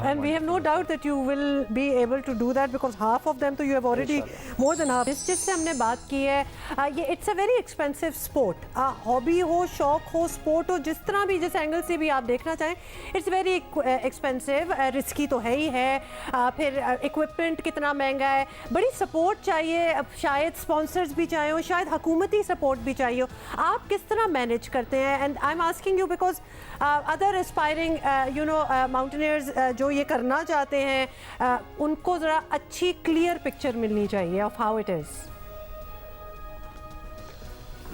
And we have no doubt that you will be able to do that because half of them तो you have already more than half. जिससे हमने बात की है ये it's a very expensive sport. Hobby हो, शौक हो, स्पोर्ट हो, जिस तरह भी जिस एंगल से भी आप देखना चाहें इट्स वेरी एक्सपेंसिव, रिस्की तो है ही है, फिर इक्विपमेंट कितना महंगा है, बड़ी सपोर्ट चाहिए, अब शायद स्पॉन्सर्स भी चाहिए हो, शायद हुकूमती सपोर्ट भी चाहिए हो, आप किस तरह मैनेज करते हैं? And I am asking you because other aspiring you know mountaineers जो ये करना चाहते हैं उनको ज़रा अच्छी क्लियर पिक्चर मिलनी चाहिए ऑफ हाउ इट इज़।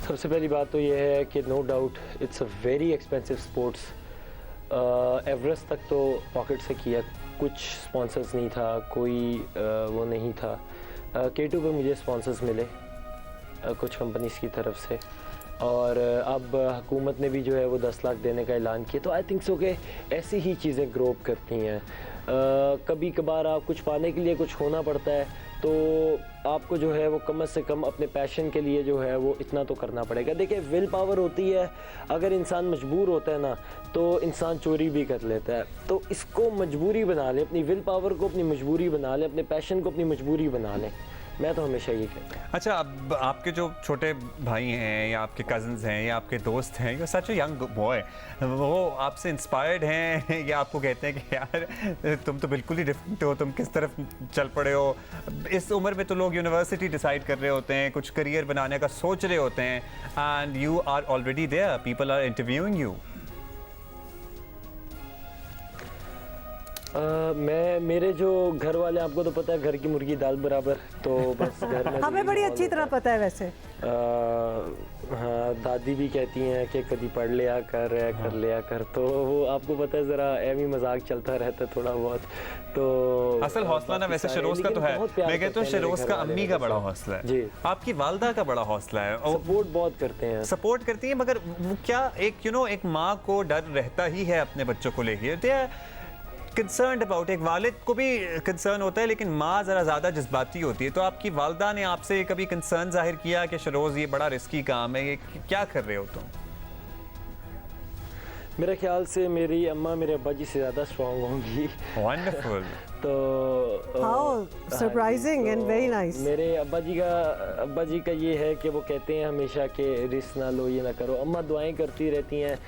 सबसे पहली बात तो ये है कि no doubt it's a very expensive sports. Everest तक तो पॉकेट से किया, कुछ स्पॉन्सर्स नहीं था, कोई वो नहीं था। K2 पे मुझे स्पॉन्सर्स मिले कुछ कंपनीज की तरफ से, और अब हुकूमत ने भी जो है वो 10 लाख देने का ऐलान किया। तो आई थिंक सो कि ऐसी ही चीज़ें ग्रो अप करती हैं। कभी कभार आप कुछ पाने के लिए कुछ होना पड़ता है, तो आपको जो है वो कम से कम अपने पैशन के लिए जो है वो इतना तो करना पड़ेगा। देखिए विल पावर होती है, अगर इंसान मजबूर होता है ना तो इंसान चोरी भी कर लेता है। तो इसको मजबूरी बना लें, अपनी विल पावर को अपनी मजबूरी बना लें, अपने पैशन को अपनी मजबूरी बना लें। मैं तो हमेशा ये कहता हूँ। अच्छा, अब आपके जो छोटे भाई हैं या आपके कज़न्स हैं या आपके दोस्त हैं, you such a young boy, वो आपसे इंस्पायर्ड हैं या आपको कहते हैं कि यार तुम तो बिल्कुल ही डिफरेंट हो, तुम किस तरफ चल पड़े हो? इस उम्र में तो लोग यूनिवर्सिटी डिसाइड कर रहे होते हैं, कुछ करियर बनाने का सोच रहे होते हैं, and you are already there, people are interviewing you. मेरे जो घर वाले, आपको तो पता है घर की मुर्गी दाल बराबर, तो बस घर में हमें बड़ी अच्छी तरह पता है वैसे। हाँ, दादी भी कहती हैं कि कभी पढ़ लिया कर लिया कर, तो वो आपको पता है ज़रा एमी मजाक चलता रहता है थोड़ा बहुत। तो असल हौसला ना वैसे शरोज का तो है, मैं कहता हूँ शरोज का अम्मी का बड़ा हौसला है जी, आपकी वालदा का बड़ा हौसला है, सपोर्ट बहुत करते हैं, सपोर्ट करती हैं। मगर वो क्या एक एक माँ को डर रहता ही है अपने बच्चों को लेके, कंसर्न अबाउट, एक वालिद को भी कंसर्न होता है लेकिन माँ ज़रा ज़्यादा जज्बाती होती है। तो आपकी वालदा ने आपसे कभी कंसर्न जाहिर किया कि शरोज़ ये बड़ा रिस्की काम है, ये क्या कर रहे हो तुम? मेरे ख्याल से मेरी अम्मा मेरे अब्बा जी से ज़्यादा स्ट्रॉन्ग होंगी। वंडरफुल। तो how surprising and very nice. मेरे अब्बा जी का ये है कि वो कहते हैं हमेशा कि रिस्क ना लो, ये ना करो। अम्मा दुआएं करती रहती हैं,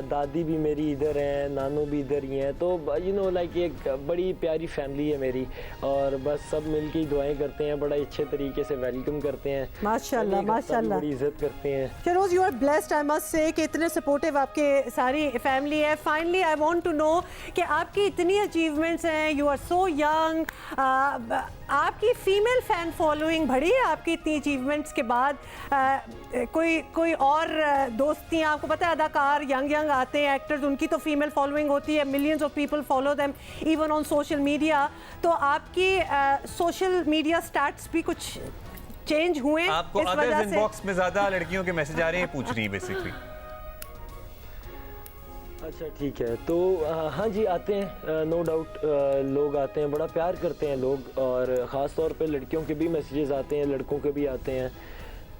दादी भी मेरी इधर हैं, नानू भी इधर ही हैं, तो यू नो लाइक एक बड़ी प्यारी फैमिली है मेरी, और बस सब मिलके ही दुआएं करते हैं, बड़ा अच्छे तरीके से वेलकम करते हैं, माशाल्लाह माशाल्लाह, बड़ी इज्जत करते हैं। Shahroz you are blessed, I must say कि इतने सपोर्टिव आपके सारी फैमिली है। Finally I want to know कि आपकी इतनी अचीवमेंट्स हैं, यू आर सो यंग, आपकी फीमेल फैन फॉलोइंग बढ़ी है आपकी इतनी अचीवमेंट्स के बाद? कोई और दोस्तियाँ, आपको पता है अदाकार यंग आते हैं, एक्टर्स, उनकी तो फीमेल फॉलोइंग होती है, millions of people follow them even on social media. तो आपकी सोशल मीडिया स्टैट्स भी कुछ चेंज हुए हैं आपको इस अदर वजह से? इनबॉक्स में ज़्यादा लड़कियों के मैसेज आ रहे हैं, पूछ रही हैं बेसिकली। अच्छा ठीक है, तो हाँ जी आते हैं, नो डाउट लोग आते हैं, बड़ा प्यार करते हैं लोग, और ख़ास तौर पे लड़कियों के भी मैसेजेस आते हैं, लड़कों के भी आते हैं,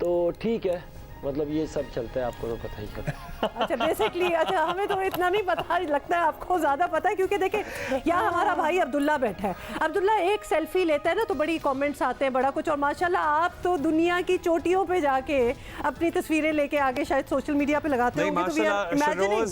तो ठीक है, मतलब ये सब चलता है, आपको तो पता ही है। अच्छा बेसिकली, अच्छा हमें तो इतना नहीं पता, लगता है आपको ज़्यादा पता है, क्योंकि देखिए यहाँ हमारा भाई अब्दुल्ला बैठा है, अब्दुल्ला एक सेल्फी लेता है ना तो बड़ी कमेंट्स आते हैं, बड़ा कुछ, और माशाल्लाह आप तो दुनिया की चोटियों पे जाके अपनी तस्वीरें लेके आगे शायद सोशल मीडिया पे लगाते नहीं, होंगे, तो we are imagining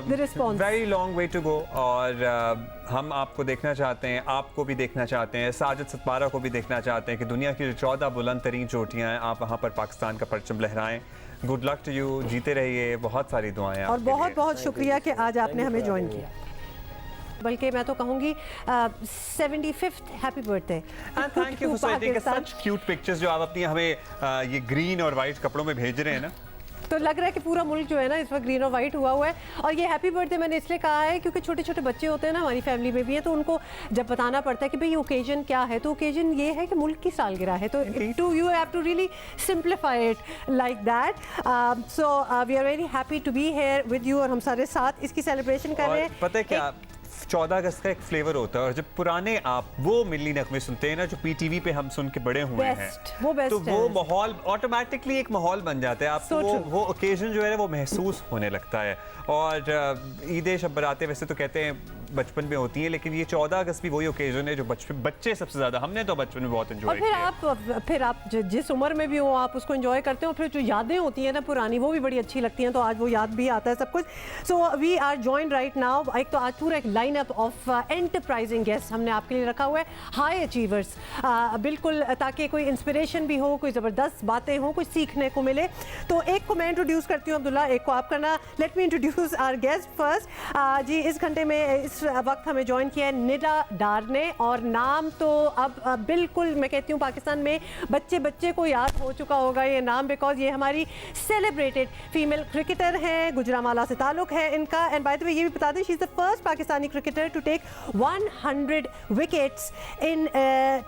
the response. Very long way to go, और हम आपको देखना चाहते हैं, आपको भी देखना चाहते हैं, साजिद सतपारा को भी देखना चाहते हैं कि दुनिया की जो 14 बुलंद तरीन चोटियाँ हैं, आप वहाँ पर पाकिस्तान का परचम लहराएं। गुड लक टू यू, जीते रहिए, बहुत सारी दुआएं और आपके बहुत लिए। बहुत शुक्रिया कि आज आपने हमें ज्वाइन किया, बल्कि मैं तो कहूँगी 75th happy birthday. And thank you for sending us such cute pictures जो आप अपनी हमें ये ग्रीन और वाइट कपड़ों में भेज रहे हैं ना। तो लग रहा है कि पूरा मुल्क जो है ना इस वक्त ग्रीन और वाइट हुआ है, और ये हैप्पी बर्थडे मैंने इसलिए कहा है क्योंकि छोटे छोटे बच्चे होते हैं ना, हमारी फैमिली में भी हैं, तो उनको जब बताना पड़ता है कि भाई ओकेजन क्या है, तो ओकेजन ये है कि मुल्क की सालगिरह है, तो to you have to really simplify it like that. So we are very happy to be here with you, और हम सारे साथ इसकी सेलिब्रेशन कर रहे हैं। पता है क्या, 14 अगस्त का एक फ्लेवर होता है, और जब पुराने आप वो मिली नगमे सुनते हैं ना जो पीटीवी पे हम सुन के बड़े हुए हैं, वो बेस्ट तो है। वो माहौल ऑटोमेटिकली एक माहौल बन जाता है, आपको वो ओकेजन जो है वो महसूस होने लगता है। और ईद शब बरातें वैसे तो कहते हैं बचपन में होती हैं, लेकिन ये 14 अगस्त भी वही ओकेजन है जो बच्चे सबसे ज़्यादा, हमने तो बचपन में बहुत एंजॉय और फिर आप जिस उम्र में भी हो आप उसको एंजॉय करते हो, फिर जो यादें होती हैं ना पुरानी वो भी बड़ी अच्छी लगती हैं, तो आज वो याद भी आता है सब कुछ। So we are joined right now, एक तो आज पूरा एक लाइनअप ऑफ एंटरप्राइजिंग गेस्ट हमने आपके लिए रखा हुआ है, हाई अचीवर्स, बिल्कुल, ताकि कोई इंस्पिरेशन भी हो, कोई ज़बरदस्त बातें हो, कुछ सीखने को मिले। तो एक को मैं इंट्रोड्यूस करती हूँ अब्दुल्ला, एक को आप करना। Let me introduce our guest first. जी इस घंटे में इस वक्त हमें ज्वाइन किया है निदा डार ने, और नाम तो अब बिल्कुल मैं कहती हूँ पाकिस्तान में बच्चे बच्चे को याद हो चुका होगा ये नाम, बिकॉज ये हमारी सेलिब्रेटेड फीमेल क्रिकेटर हैं, गुजरांवाला से ताल्लुक है इनका। एंड बाय द वे ये भी बता दें, she is the first Pakistani cricketer to take 100 wickets in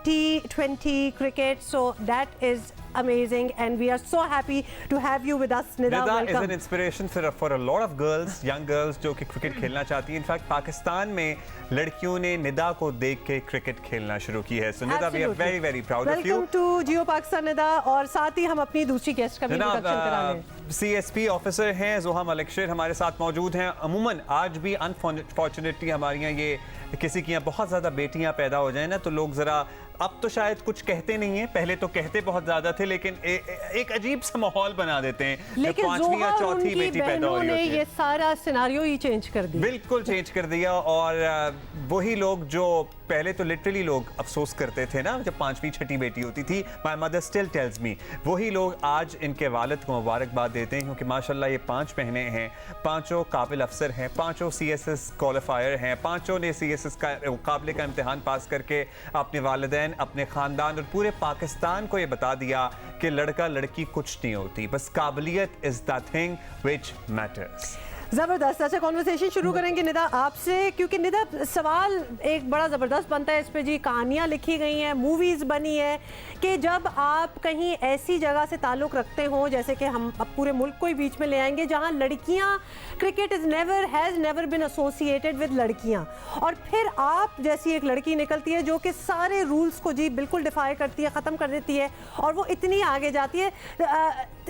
T20 cricket, so that is amazing and we are so happy to have you with us, Nida. Nida Welcome. is an inspiration for a lot of girls, young girls जो कि cricket खेलना चाहती हैं। In fact Pakistan में लड़कियों ने निदा को देख के क्रिकेट खेलना शुरू की है। So Nida, we are very very proud of you. Welcome to Geo Pakistan Nida, और साथ ही हम अपनी दूसरी गेस्ट का भी इंट्रोडक्शन करा लें। CSP ऑफिसर हैं ज़ोहा मलिक शेर हमारे साथ मौजूद हैं। अमूमन आज भी अनफॉर्चुनेटली हमारे यहाँ ये किसी की यहाँ बहुत ज़्यादा बेटियाँ पैदा हो जाए ना, तो लोग ज़रा अब तो शायद कुछ कहते नहीं हैं, पहले तो कहते बहुत ज्यादा थे, लेकिन एक अजीब सा माहौल बना देते हैं। लेकिन पांचवी या चौथी बेटी पैदा हो रही होती है, ये सारा सिनारियो ही चेंज कर दिया, बिल्कुल चेंज कर दिया। और वही लोग जो पहले तो लिटरली लोग अफसोस करते थे ना जब पांचवी छठी बेटी होती थी, my mother still tells me, वही लोग आज इनके वालिद को मुबारकबाद देते हैं, क्योंकि माशाल्लाह ये 5 बहनें हैं, पांचों काबिल अफसर हैं, पांचों CSS क्वालिफायर हैं, पांचों ने CSS का मुकाबले का इम्तिहान पास करके अपने वालिदैन, अपने ख़ानदान और पूरे पाकिस्तान को ये बता दिया कि लड़का लड़की कुछ नहीं होती, बस काबिलियत is the thing which matters. ज़बरदस्त। अच्छा, कॉन्वर्सेशन शुरू करेंगे निदा आपसे, क्योंकि निदा सवाल एक बड़ा ज़बरदस्त बनता है इस पे जी, कहानियाँ लिखी गई हैं, मूवीज़ बनी है कि जब आप कहीं ऐसी जगह से ताल्लुक़ रखते हो, जैसे कि हम अब पूरे मुल्क को ही बीच में ले आएंगे जहाँ लड़कियाँ, cricket has never been associated with लड़कियाँ, और फिर आप जैसी एक लड़की निकलती है जो कि सारे रूल्स को जी बिल्कुल डिफाई करती है, ख़त्म कर देती है, और वो इतनी आगे जाती है।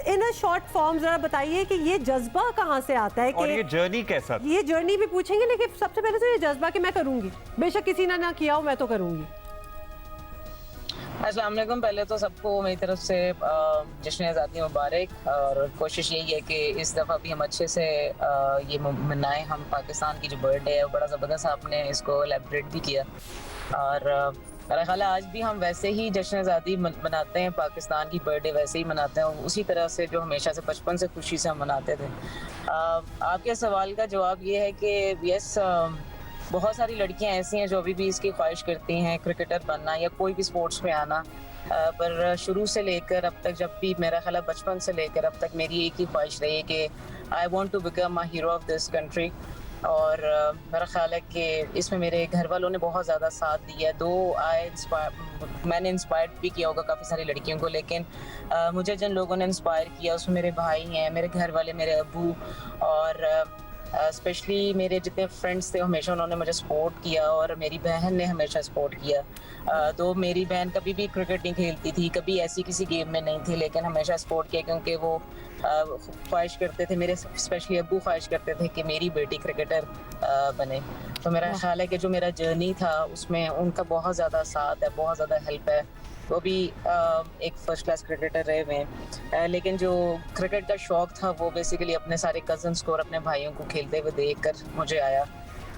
इन अ शॉर्ट फॉर्म ज़रा बताइए कि ये जज्बा कहाँ से आता है, और ये जर्नी कैसा? ये जर्नी भी पूछेंगे, लेकिन सबसे पहले तो ये जज्बा कि मैं करूंगी, बेशक किसी ने ना किया हो, मैं तो करूंगी। अस्सलाम वालेकुम। पहले तो सबको मेरी तरफ से जश्न आज़ादी मुबारक, और कोशिश यही है कि इस दफ़ा भी हम अच्छे से ये मनाएं। हम पाकिस्तान की जो बर्थडे है वो बड़ा ज़बरदस्त आपने इसको एलेब्रेट भी किया, और मेरा ख्याल है आज भी हम वैसे ही जश्न आज़ादी मनाते हैं, पाकिस्तान की बर्थडे वैसे ही मनाते हैं, उसी तरह से जो हमेशा से बचपन से खुशी से हम मनाते थे। आपके सवाल का जवाब ये है कि यस, बहुत सारी लड़कियां ऐसी हैं जो अभी भी इसकी ख्वाहिश करती हैं क्रिकेटर बनना या कोई भी स्पोर्ट्स में आना, पर शुरू से लेकर अब तक, जब भी मेरा ख्याल है बचपन से लेकर अब तक मेरी एक ही ख्वाहिश रही है कि I want to become a hero of this country. और मेरा ख्याल है कि इसमें मेरे घर वालों ने बहुत ज़्यादा साथ दिया। मैंने इंस्पायर्ड भी किया होगा काफ़ी सारी लड़कियों को, लेकिन मुझे जिन लोगों ने इंस्पायर किया उसमें मेरे भाई हैं, मेरे घर वाले, मेरे अबू, और स्पेशली मेरे जितने फ्रेंड्स थे हमेशा उन्होंने मुझे सपोर्ट किया, और मेरी बहन ने हमेशा सपोर्ट किया। तो मेरी बहन कभी भी क्रिकेट नहीं खेलती थी, कभी ऐसी किसी गेम में नहीं थी, लेकिन हमेशा सपोर्ट किया, क्योंकि वो ख्वाहिश करते थे, मेरे स्पेशली अब्बू ख्वाहिश करते थे कि मेरी बेटी क्रिकेटर बने। तो मेरा ख्याल है कि जो मेरा जर्नी था उसमें उनका बहुत ज़्यादा साथ है, बहुत ज़्यादा हेल्प है। वो भी एक फर्स्ट क्लास क्रिकेटर रहे हुए हैं, लेकिन जो क्रिकेट का शौक़ था वो बेसिकली अपने सारे कज़न्स को और अपने भाइयों को खेलते हुए देखकर मुझे आया,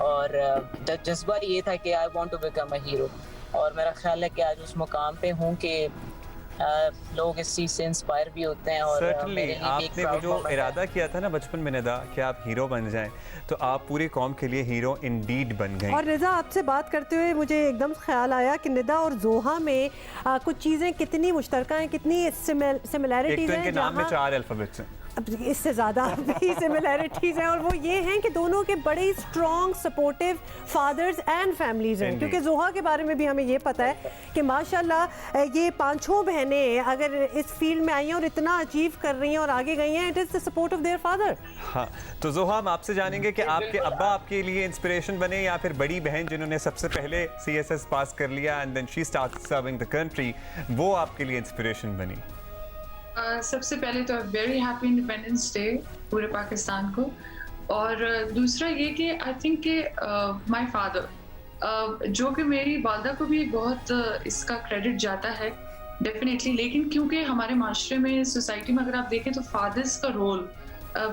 और जज्बा ये था कि I want to become a hero. और मेरा ख्याल है कि आज उस मुकाम पे हूँ कि लोग इस चीज़ से इंस्पायर भी होते हैं। और Certainly, आपने वो जो इरादा किया था ना बचपन में निदा कि आप हीरो बन जाएं, तो आप पूरी कौम के लिए हीरो इंडीड बन गए। और निदा, आपसे बात करते हुए मुझे एकदम ख्याल आया कि निदा और ज़ोहा में कुछ चीज़ें कितनी मुश्तरका हैं, कितनी सिमिलैरिटीज़ हैं। एक तो इनके नाम में 4 अल्फ़ाबेट्स हैं, अब इससे ज़्यादा भी सिमिलैरिटीज़ हैं, और वो ये हैं कि दोनों के बड़े strong supportive fathers and families हैं। क्योंकि ज़ोहा के बारे में भी हमें ये पता है कि माशाल्लाह ये 5 बहनें अगर इस फील्ड में आई हैं और इतना अचीव कर रही हैं और आगे गई हैं, it is the support of their father. हाँ, तो ज़ोहा, हम आपसे जानेंगे कि आपके अब्बा आपके लिए इंस्पिरेशन बने या फिर बड़ी बहन जिन्होंने सबसे पहले CSS पास कर लिया and then she start serving the country, वो आपके लिए इंस्पिरेशन बनी? सबसे पहले तो वेरी हैप्पी इंडिपेंडेंस डे पूरे पाकिस्तान को, और दूसरा ये कि आई थिंक कि माय फादर, जो कि मेरी वालदा को भी बहुत इसका क्रेडिट जाता है डेफिनेटली, लेकिन क्योंकि हमारे माशरे में, सोसाइटी में अगर आप देखें तो फादर्स का रोल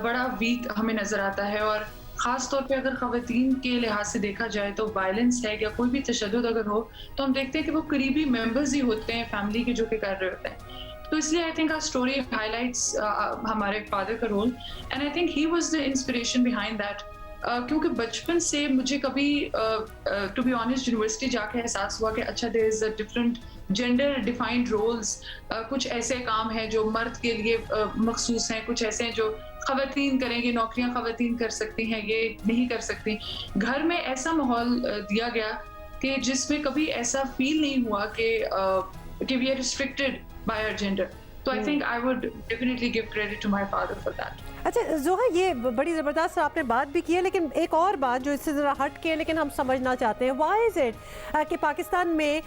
बड़ा वीक हमें नज़र आता है। और ख़ास तौर पे अगर ख़वातीन के लिहाज से देखा जाए तो वायलेंस है या कोई भी तशद्दुद अगर हो तो हम देखते हैं कि वो करीबी मेंबर्स ही होते हैं फैमिली के जो कि कर रहे होते हैं। तो इसलिए I think our story highlights हमारे फादर का role, and I think he was the inspiration behind that. क्योंकि बचपन से मुझे कभी टू बी ऑनेस्ट यूनिवर्सिटी जाके एहसास हुआ कि अच्छा there is a different gender defined roles, कुछ ऐसे काम हैं जो मर्द के लिए मखसूस हैं, कुछ ऐसे हैं जो ख़वातीन करेंगी, नौकरियां ख़वातीन कर सकती हैं, ये नहीं कर सकती। घर में ऐसा माहौल दिया गया कि जिसमें कभी ऐसा फील नहीं हुआ कि we are restricted by our gender. तो I think I would definitely give credit to my father for that. अच्छा जोहा, ये बड़ी ज़बरदस्त आपने बात भी की है, लेकिन एक और बात जो इससे ज़रा हट के लेकिन हम समझना चाहते हैं, व्हाई इज़ इट कि पाकिस्तान में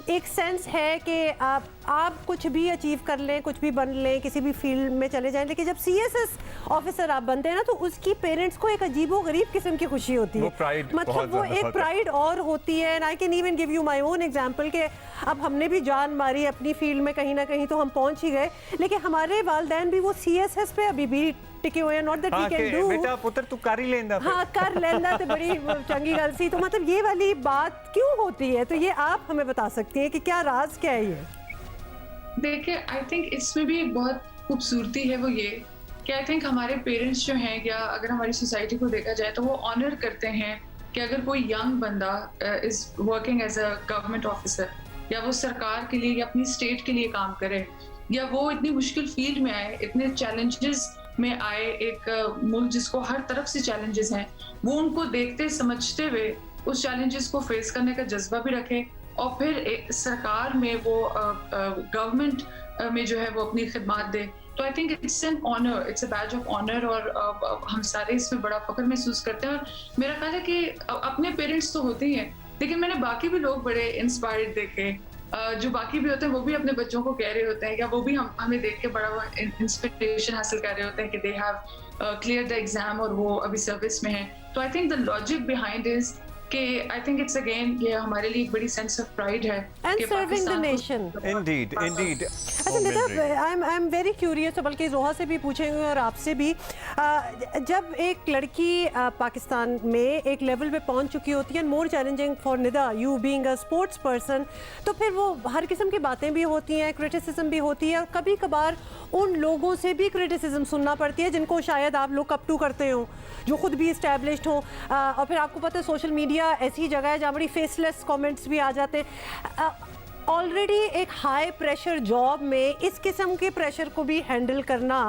एक सेंस है कि आप कुछ भी अचीव कर लें, कुछ भी बन लें, किसी भी फील्ड में चले जाएं, लेकिन जब CSS ऑफिसर आप बनते हैं ना तो उसकी पेरेंट्स को एक अजीबो-गरीब किस्म की खुशी होती है, मतलब वो एक प्राइड और होती है। And I can even give you my own example कि अब हमने भी जान मारी अपनी फील्ड में, कहीं ना कहीं तो हम पहुँच ही गए, लेकिन हमारे वालिदैन भी वो CSS पे अभी भी टिके हुए हैं। Not that we can do, बेटा पुत्र तू कर ही लेंदा, हाँ कर लेंदा तो बड़ी चंगी गल सी। तो मतलब ये वाली बात क्यों होती है, तो ये आप हमें बता सकती हैं कि क्या राज क्या है ये? देखिए आई थिंक इसमें भी एक बहुत खूबसूरती है, वो ये कि आई थिंक हमारे पेरेंट्स जो हैं, या अगर हमारी सोसाइटी को देखा जाए तो वो ऑनर करते हैं कि अगर कोई यंग बंदा is working as a government officer, या वो सरकार के लिए या अपनी स्टेट के लिए काम करे, या वो इतनी मुश्किल फील्ड में आए, इतने चैलेंजेस में आए, एक मुल्क जिसको हर तरफ से चैलेंजेस हैं, वो उनको देखते समझते हुए उस चैलेंजेस को फेस करने का जज्बा भी रखे, और फिर सरकार में वो गवर्नमेंट में जो है वो अपनी खिदमत दे। तो I think it's an honour, it's a badge of honour, और हम सारे इसमें बड़ा फख्र महसूस करते हैं। और मेरा ख्याल है कि अपने पेरेंट्स तो होते ही हैं, लेकिन मैंने बाकी भी लोग बड़े इंस्पायर्ड देखे, जो बाकी भी होते हैं वो भी अपने बच्चों को कह रहे होते हैं, या वो भी हमें देख के बड़ा इंस्पिरेशन हासिल कर रहे होते हैं कि they have clear the exam और वो अभी सर्विस में हैं। तो I think the logic behind is कि आई थिंक इट्स अगेन ये हमारे लिए एक बड़ी सेंस ऑफ प्राइड है and serving the nation. Indeed indeed. अच्छा Nida, I am very curious, बल्कि जोहा से भी पूछेंगे और आपसे भी, जब एक लड़की पाकिस्तान में एक लेवल पे पहुंच चुकी होती है, more challenging for Nida you being a sports person, तो फिर वो हर किस्म की बातें भी होती हैं, क्रिटिसिज्म भी होती है, और कभी कभार उन लोगों से भी क्रिटिसिज्म सुनना पड़ती है जिनको शायद आप लोग अप टू करते हो, जो खुद भी इस्टेब्लिश्ड हो, और फिर आपको पता है सोशल मीडिया ऐसी जगह है जहाँ बड़ी फेसलेस कमेंट्स भी आ जाते हैं। ऑलरेडी एक हाई प्रेशर जॉब में इस किस्म के प्रेशर को भी हैंडल करना,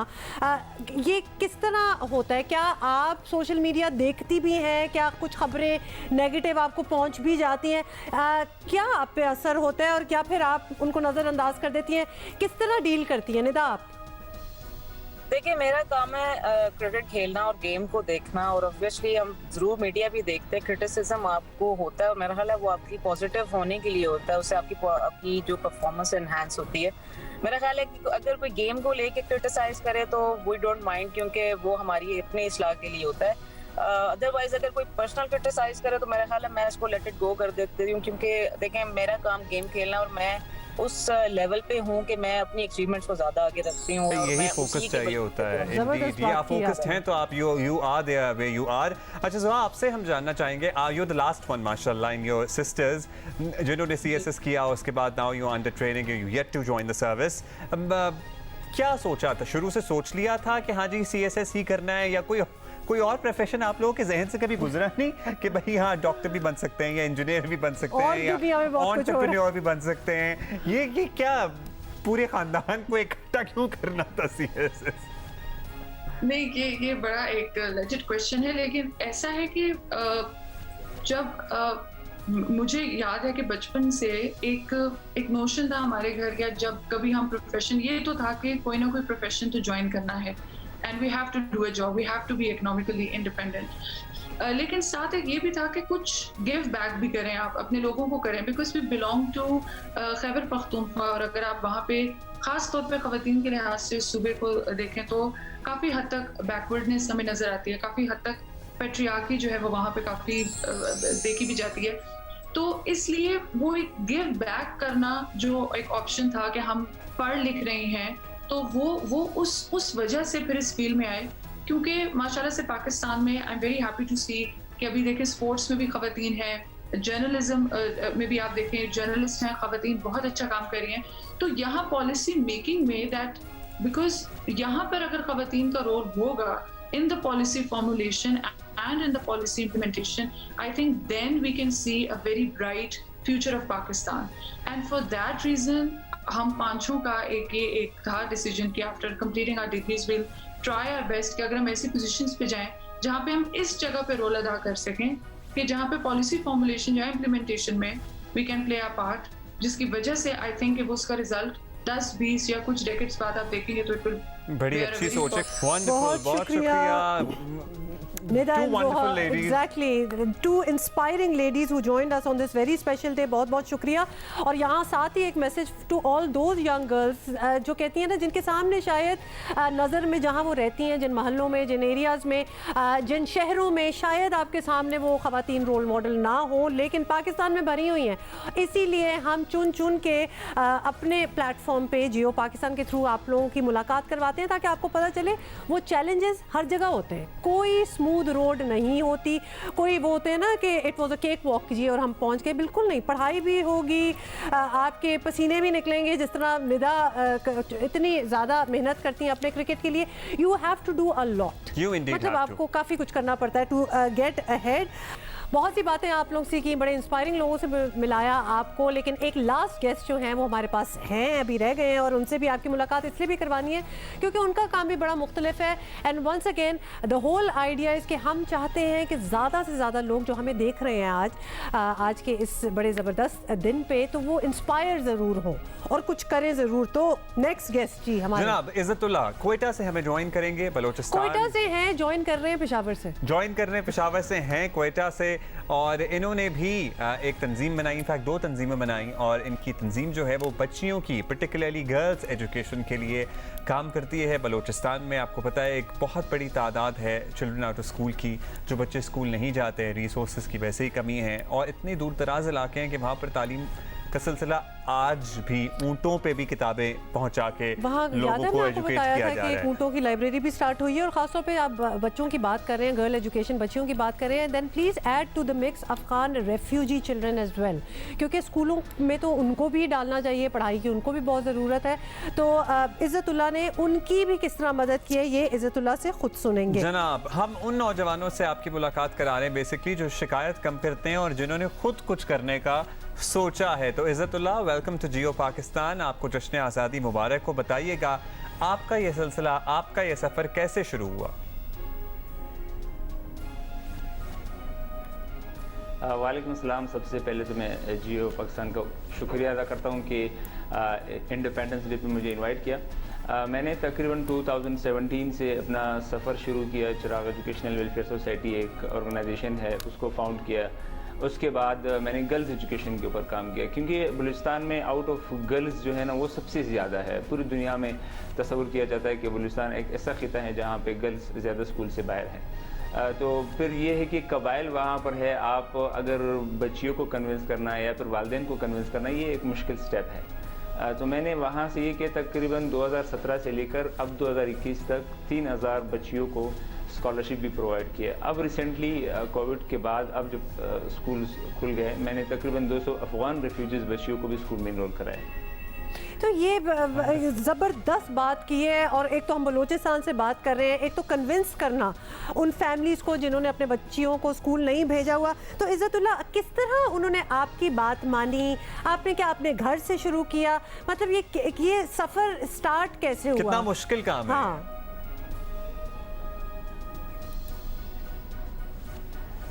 ये किस तरह होता है? क्या आप सोशल मीडिया देखती भी हैं? क्या कुछ खबरें नेगेटिव आपको पहुंच भी जाती हैं? क्या आप पे असर होता है और क्या फिर आप उनको नज़रअंदाज कर देती हैं? किस तरह डील करती हैं निदा आप? देखिए मेरा काम है क्रिकेट खेलना और गेम को देखना, और ऑब्वियसली हम जरूर मीडिया भी देखते हैं, क्रिटिसिज्म आपको होता है और मेरा ख्याल है वो आपकी पॉजिटिव होने के लिए होता है, उससे आपकी जो परफॉर्मेंस एनहांस होती है। मेरा ख्याल है कि अगर कोई गेम को लेके क्रिटिसाइज करे तो वी डोंट माइंड, क्योंकि वो हमारी अपनी इस्लाह के लिए होता है। अदरवाइज अगर कोई पर्सनल क्रिटिसाइज करे तो मेरा ख्याल है मैं इसको लेट इट गो कर देती हूँ, क्योंकि देखें मेरा काम गेम खेलना और मैं उस लेवल पे हूँ कि मैं अपनी अचीवमेंट्स को ज्यादा आगे रखती हूँ। यही फोकस चाहिए होता है। इंडीड, ये आप फोकस्ड हैं तो आप you are there way you are. अच्छा ज़ोहा, आपसे हम जानना चाहेंगे, यू द लास्ट वन माशाल्लाह इन योर सिस्टर्स जिन्होंने CSS किया, उसके बाद now you under training, you yet to join the service. क्या सोचा था, शुरू से सोच लिया था कि हाँ जी CSS ही करना है, या कोई और प्रोफेशन आप लोगों के जहन से कभी गुजरा नहीं कि भाई हाँ डॉक्टर भी बन सकते हैं, या इंजीनियर भी बन सकते हैं, या एंटरप्रेन्योर भी बन सकते हैं? ये क्या पूरे खानदान को इकट्ठा क्यों करना था CSS? नहीं, ये बड़ा एक लेजिट क्वेश्चन है, लेकिन ऐसा है कि जब मुझे याद है कि बचपन से एक नोशन था हमारे घर का, जब कभी हम प्रोफेशन, ये तो था कि कोई ना कोई प्रोफेशन तो ज्वाइन करना है, and we have to do a job, we have to be economically independent. लेकिन साथ एक ये भी था कि कुछ गिव बैक भी करें, आप अपने लोगों को करें, because we belong to Khyber Pakhtunkhwa, और अगर आप वहाँ पे ख़ास तौर पे ख़वातीन के लिहाज से सूबे को देखें तो काफ़ी हद तक बैकवर्डनेस हमें नज़र आती है, काफ़ी हद तक पैट्रियार्की जो है वो वहाँ पे काफ़ी देखी भी जाती है। तो इसलिए वो एक गिव बैक करना जो एक ऑप्शन था कि हम पढ़ लिख रहे हैं, तो वो उस वजह से फिर इस फील्ड में आए, क्योंकि माशाल्लाह से पाकिस्तान में I am very happy to see कि अभी देखें स्पोर्ट्स में भी ख़वातीन हैं, जर्नलिज्म में भी आप देखें जर्नलिस्ट हैं ख़वातीन, बहुत अच्छा काम कर रही हैं। तो यहाँ पॉलिसी मेकिंग में दैट बिकॉज यहाँ पर अगर ख़वातीन का रोल होगा in the policy formulation and in the policy implementation, I think then we can see a very bright future of Pakistan. And for that reason, हम पांचों का एक था डिसीजन कि after completing our degrees will try our best कि अगर हम ऐसी पोजीशंस पे जाएं जहाँ पे हम इस जगह पे रोल अदा कर सकें कि जहाँ पे पॉलिसी फॉर्मुलेशन या इम्प्लीमेंटेशन में we can play a part, जिसकी वजह से आई थिंक वो उसका रिजल्ट 10-20 या कुछ डेकेड्स बाद आप देखेंगे तो इट विल बड़ी अच्छी सोच है। वंडरफुल, बहुत शुक्रिया Nida, two wonderful ladies. Exactly, two inspiring ladies who joined us on this very special day. बहुत बहुत शुक्रिया। और यहाँ साथ ही एक message to all those young girls जो कहती हैं ना, जिनके सामने शायद नज़र में जहाँ वो रहती हैं, जिन महलों में, जिन एरियाज़ में, जिन शहरों में शायद आपके सामने वो ख़वातीन रोल मॉडल ना हो, लेकिन पाकिस्तान में भरी हुई हैं। इसीलिए हम चुन चुन के अपने प्लेटफॉर्म पे जियो पाकिस्तान के थ्रू आप लोगों की मुलाकात करवाते हैं, ताकि आपको पता चले वो चैलेंजेस हर जगह होते हैं, कोई स्मूथ रोड नहीं होती, कोई वो होते हैं ना कि it was a cakewalk जी और हम पहुंच गए, बिल्कुल नहीं। पढ़ाई भी होगी, आपके पसीने भी निकलेंगे, जिस तरह निदा इतनी ज़्यादा मेहनत करती हैं अपने क्रिकेट के लिए। You have to do a lot, मतलब आपको काफ़ी कुछ करना पड़ता है टू गेट अहेड। बहुत सी बातें आप लोग सीखी, बड़े इंस्पायरिंग लोगों से मिलाया आपको, लेकिन एक लास्ट गेस्ट जो हैं वो हमारे पास हैं, अभी रह गए हैं, और उनसे भी आपकी मुलाकात इसलिए भी करवानी है क्योंकि उनका काम भी बड़ा मुख्तलिफ है। And once again the whole idea is कि हम चाहते हैं कि ज़्यादा से ज़्यादा लोग जो हमें देख रहे हैं आज के इस बड़े ज़बरदस्त दिन पे, तो वो इंस्पायर ज़रूर हों और कुछ करें ज़रूर। तो नेक्स्ट गेस्ट जी हमारे जनाब इज़्ज़तुल्लाह क्वेटा से हमें ज्वाइन करेंगे, बलोचिस्तान क्वेटा से हैं, ज्वाइन कर रहे हैं पेशावर से, ज्वाइन कर रहे हैं पेशावर से हैं, क्वेटा से। और इन्होंने भी एक तंजीम बनाई, इनफैक्ट 2 तंजीमें बनाई, और इनकी तंजीम जो है वो बच्चियों की पर्टिकुलरली गर्ल्स एजुकेशन के लिए काम करती है। बलोचिस्तान में आपको पता है एक बहुत बड़ी तादाद है चिल्ड्रन आउट ऑफ स्कूल की, जो बच्चे स्कूल नहीं जाते हैं, रिसोर्सेज की वैसे ही कमी है, और इतने दूर दराज इलाके हैं कि वहाँ पर तालीम का सिलसिला आज भी ऊँटों पे भी किताबें पहुँचा के लोगों को एजुकेट किया जा रहा है। ऊँटों की लाइब्रेरी भी स्टार्ट हुई है, और ख़ासतौर पे आप बच्चों की बात कर रहे हैं, गर्ल एजुकेशन बच्चियों की बात कर रहे हैं, then please add to the mix Afghan refugee children as well, क्योंकि स्कूलों में तो उनको भी डालना चाहिए, पढ़ाई की उनको भी बहुत ज़रूरत है। तो इज़्ज़तुल्लाह ने उनकी भी किस तरह मदद की है, ये इज़्ज़तुल्लाह से खुद सुनेंगे। जनाब हम उन नौजवानों से आपकी मुलाकात करा रहे हैं बेसिकली जो शिकायत कम करते हैं और जिन्होंने खुद कुछ करने का सोचा है। तो इज़्ज़तुल्लाह वेलकम टू जियो पाकिस्तान, आपको जश्न आज़ादी मुबारक हो। बताइएगा आपका ये सिलसिला, आपका ये सफ़र कैसे शुरू हुआ? वालेकुम अस्सलाम। सबसे पहले तो मैं जियो पाकिस्तान का शुक्रिया अदा करता हूँ कि इंडिपेंडेंस डे पे मुझे इनवाइट किया। मैंने तकरीबन 2017 से अपना सफ़र शुरू किया। चिराग एजुकेशनल वेलफेयर सोसाइटी एक ऑर्गेनाइजेशन है, उसको फाउंड किया। उसके बाद मैंने गर्ल्स एजुकेशन के ऊपर काम किया, क्योंकि बलूचिस्तान में आउट ऑफ गर्ल्स जो है ना वो सबसे ज़्यादा है। पूरी दुनिया में तस्वुर किया जाता है कि बलूचिस्तान एक ऐसा खिता है जहाँ पे गर्ल्स ज़्यादा स्कूल से बाहर हैं। तो फिर ये है कि कबाइल वहाँ पर है, आप अगर बच्चियों को कन्विंस करना है या फिर वालिदैन को कन्विंस करना, ये एक मुश्किल स्टेप है। तो मैंने वहाँ से ये किया, तकरीबन 2017 से लेकर अब 2021 तक 3000 बच्चियों को स्कॉलरशिप भी प्रोवाइड किया। अब रिसेंटली कोविड के बाद अब जब स्कूल खुल गए, मैंने तकरीबन 200 अफगान रेफ्यूजीज़ बच्चियों को भी स्कूल में इनरोल कराया। तो ये ज़बरदस्त बात की है। और एक तो हम बलूचिस्तान से बात कर रहे हैं, एक तो कन्विंस करना उन फैमिलीज़ को जिन्होंने अपने बच्चियों को स्कूल नहीं भेजा हुआ। तो इज़्ज़तुल्लाह किस तरह उन्होंने आपकी बात मानी, आपने क्या अपने घर से शुरू किया, मतलब ये सफ़र स्टार्ट कैसे हुआ? कितना मुश्किल काम है। हाँ।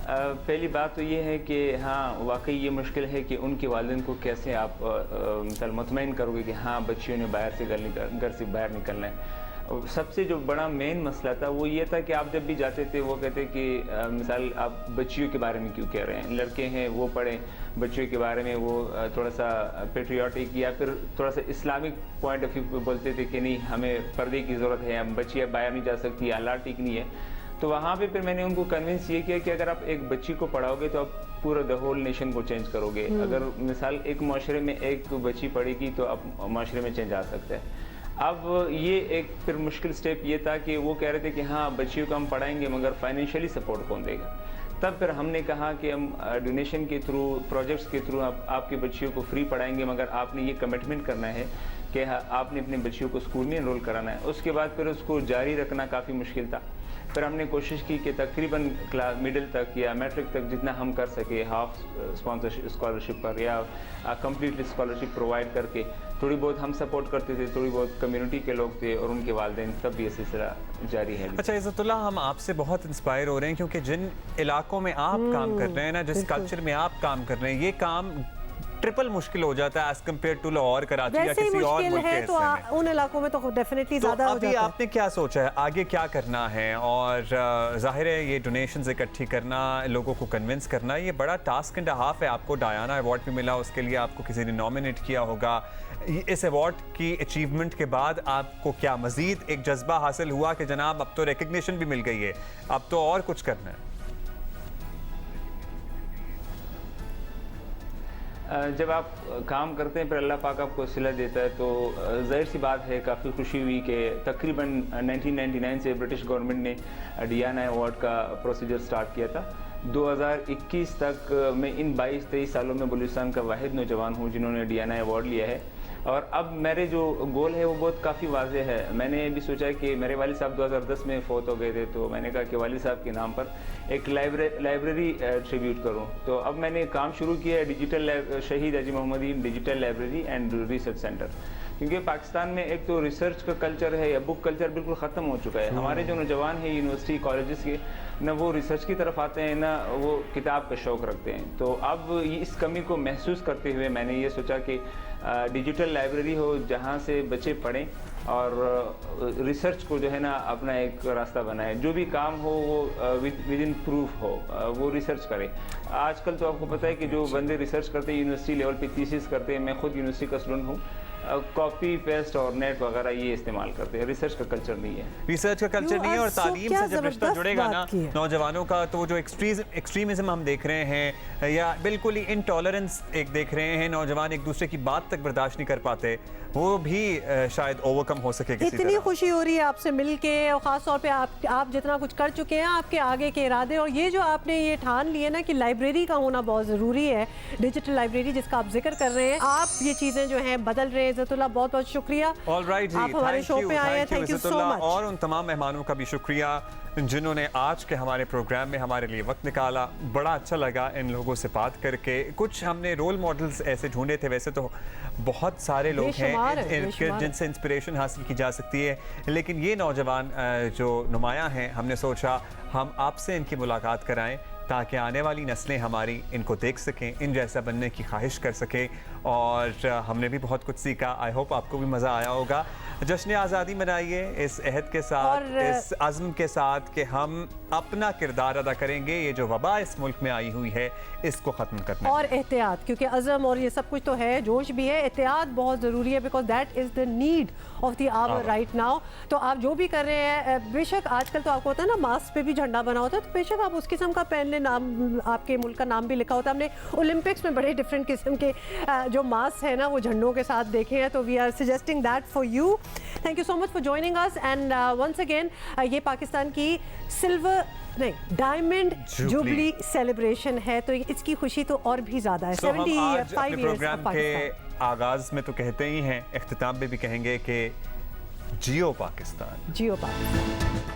पहली बात तो ये है कि हाँ वाकई ये मुश्किल है कि उनके वालिदैन को कैसे आप मुतमईन करोगे कि हाँ बच्चियों ने बाहर से घर से बाहर निकलना है। सबसे जो बड़ा मेन मसला था वो ये था कि आप जब भी जाते थे वो कहते कि मिसाल आप बच्चियों के बारे में क्यों कह रहे हैं, लड़के हैं वो पढ़ें, बच्चियों के बारे में वो थोड़ा सा पेट्रियाटिक या फिर थोड़ा सा इस्लामिक पॉइंट ऑफ व्यू पे बोलते थे कि नहीं हमें पर्दे की ज़रूरत है, हम बच्चियाँ बाहर नहीं जा सकती, हालात ठीक नहीं है। तो वहाँ पे फिर मैंने उनको कन्विंस ये किया कि अगर आप एक बच्ची को पढ़ाओगे तो आप पूरा द होल नेशन को चेंज करोगे। अगर मिसाल एक माशरे में एक बच्ची पढ़ेगी तो अब माशरे में चेंज आ सकता है। अब ये एक फिर मुश्किल स्टेप ये था कि वो कह रहे थे कि हाँ बच्चियों को हम पढ़ाएंगे मगर फाइनेंशियली सपोर्ट कौन देगा। तब फिर हमने कहा कि हम डोनेशन के थ्रू, प्रोजेक्ट्स के थ्रू आपकी बच्चियों को फ्री पढ़ाएंगे, मगर आपने ये कमिटमेंट करना है कि आपने अपनी बच्चियों को स्कूल में एनरोल कराना है। उसके बाद फिर उसको जारी रखना काफ़ी मुश्किल था। फिर हमने कोशिश की कि तकरीबन क्लास मिडिल तक या मैट्रिक तक जितना हम कर सके हाफ स्पॉन्सरशिप स्कॉलरशिप पर या कंप्लीटली स्कॉलरशिप प्रोवाइड करके थोड़ी बहुत हम सपोर्ट करते थे, थोड़ी बहुत कम्युनिटी के लोग थे और उनके वालिदैन, तब भी ये सिलसिला जारी है। अच्छा इज़्ज़तुल्लाह, हम आपसे बहुत इंस्पायर हो रहे हैं क्योंकि जिन इलाकों में आप काम कर रहे हैं ना, जिस कल्चर में आप काम कर रहे हैं, ये काम ट्रिपल मुश्किल हो जाता है as compare to Lahore, Karachi या किसी और मुल्क के तो उन इलाकों में तो डेफिनेटली ज़्यादा हो जाता है। आपने क्या सोचा है आगे क्या करना है? और जाहिर है ये डोनेशंस इकट्ठी करना, लोगों को कन्विंस करना, ये बड़ा टास्क एंड हाफ है। आपको डायना अवार्ड भी मिला, उसके लिए आपको किसी ने नॉमिनेट किया होगा। इस अवार्ड की अचीवमेंट के बाद आपको क्या मज़ीद एक जज्बा हासिल हुआ कि जनाब अब तो रिकग्निशन भी मिल गई है, अब तो और कुछ करना है? जब आप काम करते हैं फिर अल्लाह पाक आपको सिला देता है, तो ज़ाहिर सी बात है काफ़ी खुशी हुई कि तकरीबन 1999 से ब्रिटिश गवर्नमेंट ने डियाना अवार्ड का प्रोसीजर स्टार्ट किया था। 2021 तक मैं इन 22-23 सालों में बलूचिस्तान का वाहिद नौजवान हूँ जिन्होंने डियाना अवार्ड लिया है। और अब मेरे जो गोल है वो बहुत काफ़ी वाज़े है। मैंने भी सोचा कि मेरे वालिद साहब 2010 में फ़ौत हो गए थे, तो मैंने कहा कि वालिद साहब के नाम पर एक लाइब्रेरी ट्रिब्यूट करूं। तो अब मैंने काम शुरू किया है digital Shaheed Haji Mohammadi digital library and research centre, क्योंकि पाकिस्तान में एक तो रिसर्च का कल्चर है या बुक कल्चर बिल्कुल ख़त्म हो चुका है। हमारे जो नौजवान हैं यूनिवर्सिटी कॉलेजेस के, ना वो रिसर्च की तरफ आते हैं ना वो किताब का शौक़ रखते हैं। तो अब इस कमी को महसूस करते हुए मैंने ये सोचा कि डिजिटल लाइब्रेरी हो जहाँ से बच्चे पढ़ें और रिसर्च को जो है ना अपना एक रास्ता बनाए। जो भी काम हो वो विद इन प्रूफ हो, वो रिसर्च करें। आजकल तो आपको पता है कि जो बंदे रिसर्च करते हैं यूनिवर्सिटी लेवल पे थीसिस करते हैं, मैं खुद यूनिवर्सिटी का स्टूडेंट हूँ, कॉपी पेस्ट और नेट वगैरह ये इस्तेमाल करते हैं। रिसर्च का कल्चर नहीं है, रिसर्च का कल्चर नहीं है। और तालीम से जब रिश्ता जुड़ेगा ना नौजवानों का, तो जो एक्सट्रीमिज्म हम देख रहे हैं या बिल्कुल ही इनटॉलरेंस एक देख रहे हैं, नौजवान एक दूसरे की बात तक बर्दाश्त नहीं कर पाते, वो भी शायद ओवरकम हो सके। इतनी खुशी हो रही है आपसे मिलके, और ख़ास तौर पे आप जितना कुछ कर चुके हैं, आपके आगे के इरादे, और ये जो आपने ये ठान लिए ना कि लाइब्रेरी का होना बहुत ज़रूरी है, डिजिटल लाइब्रेरी जिसका आप जिक्र कर रहे हैं, आप ये चीज़ें जो हैं बदल रहे हैं। इज़्ज़तुल्लाह बहुत बहुत शुक्रिया, आप हमारे शो पे आए हैं, थैंक यू सो मच। और उन तमाम मेहमानों का भी शुक्रिया जिन्होंने आज के हमारे प्रोग्राम में हमारे लिए वक्त निकाला। बड़ा अच्छा लगा इन लोगों से बात करके। कुछ हमने रोल मॉडल्स ऐसे ढूंढे थे, वैसे तो बहुत सारे लोग हैं जिनसे इंस्पिरेशन हासिल की जा सकती है, लेकिन ये नौजवान जो नुमायां हैं, हमने सोचा हम आपसे इनकी मुलाकात कराएं ताकि आने वाली नस्लें हमारी इनको देख सकें, इन जैसा बनने की ख्वाहिश कर सकें। और हमने भी बहुत कुछ सीखा। आई होप आपको भी मज़ा आया होगा। जश्न आज़ादी मनाइए इस अहद के साथ, इस अज़्म के साथ कि हम अपना किरदार अदा करेंगे। ये जो वबा इस मुल्क में आई हुई है इसको ख़त्म करना और एहतियात, क्योंकि अज़्म और ये सब कुछ तो है, जोश भी है, एहतियात बहुत ज़रूरी है, because that is the need of the hour right now. तो आप जो भी कर रहे हैं, बेशक आजकल तो आपको होता है ना मास्क पे भी झंडा बना होता है, तो बेशक आप उस किस्म का पहन लें, नाम आपके मुल्क का नाम भी लिखा होता है। हमने ओलंपिक्स में बड़े डिफरेंट किस्म के जो मास्क है ना वो झंडों के साथ देखे हैं, तो we are suggesting that for you. Thank you so much for joining us and once again ये पाकिस्तान की डायमंड जुबली सेलिब्रेशन है, तो इसकी खुशी तो और भी ज़्यादा है। 75 प्रोग्राम के आगाज में तो कहते ही हैं, इख्तिताम में भी कहेंगे कि जियो पाकिस्तान, जियो पाकिस्तान।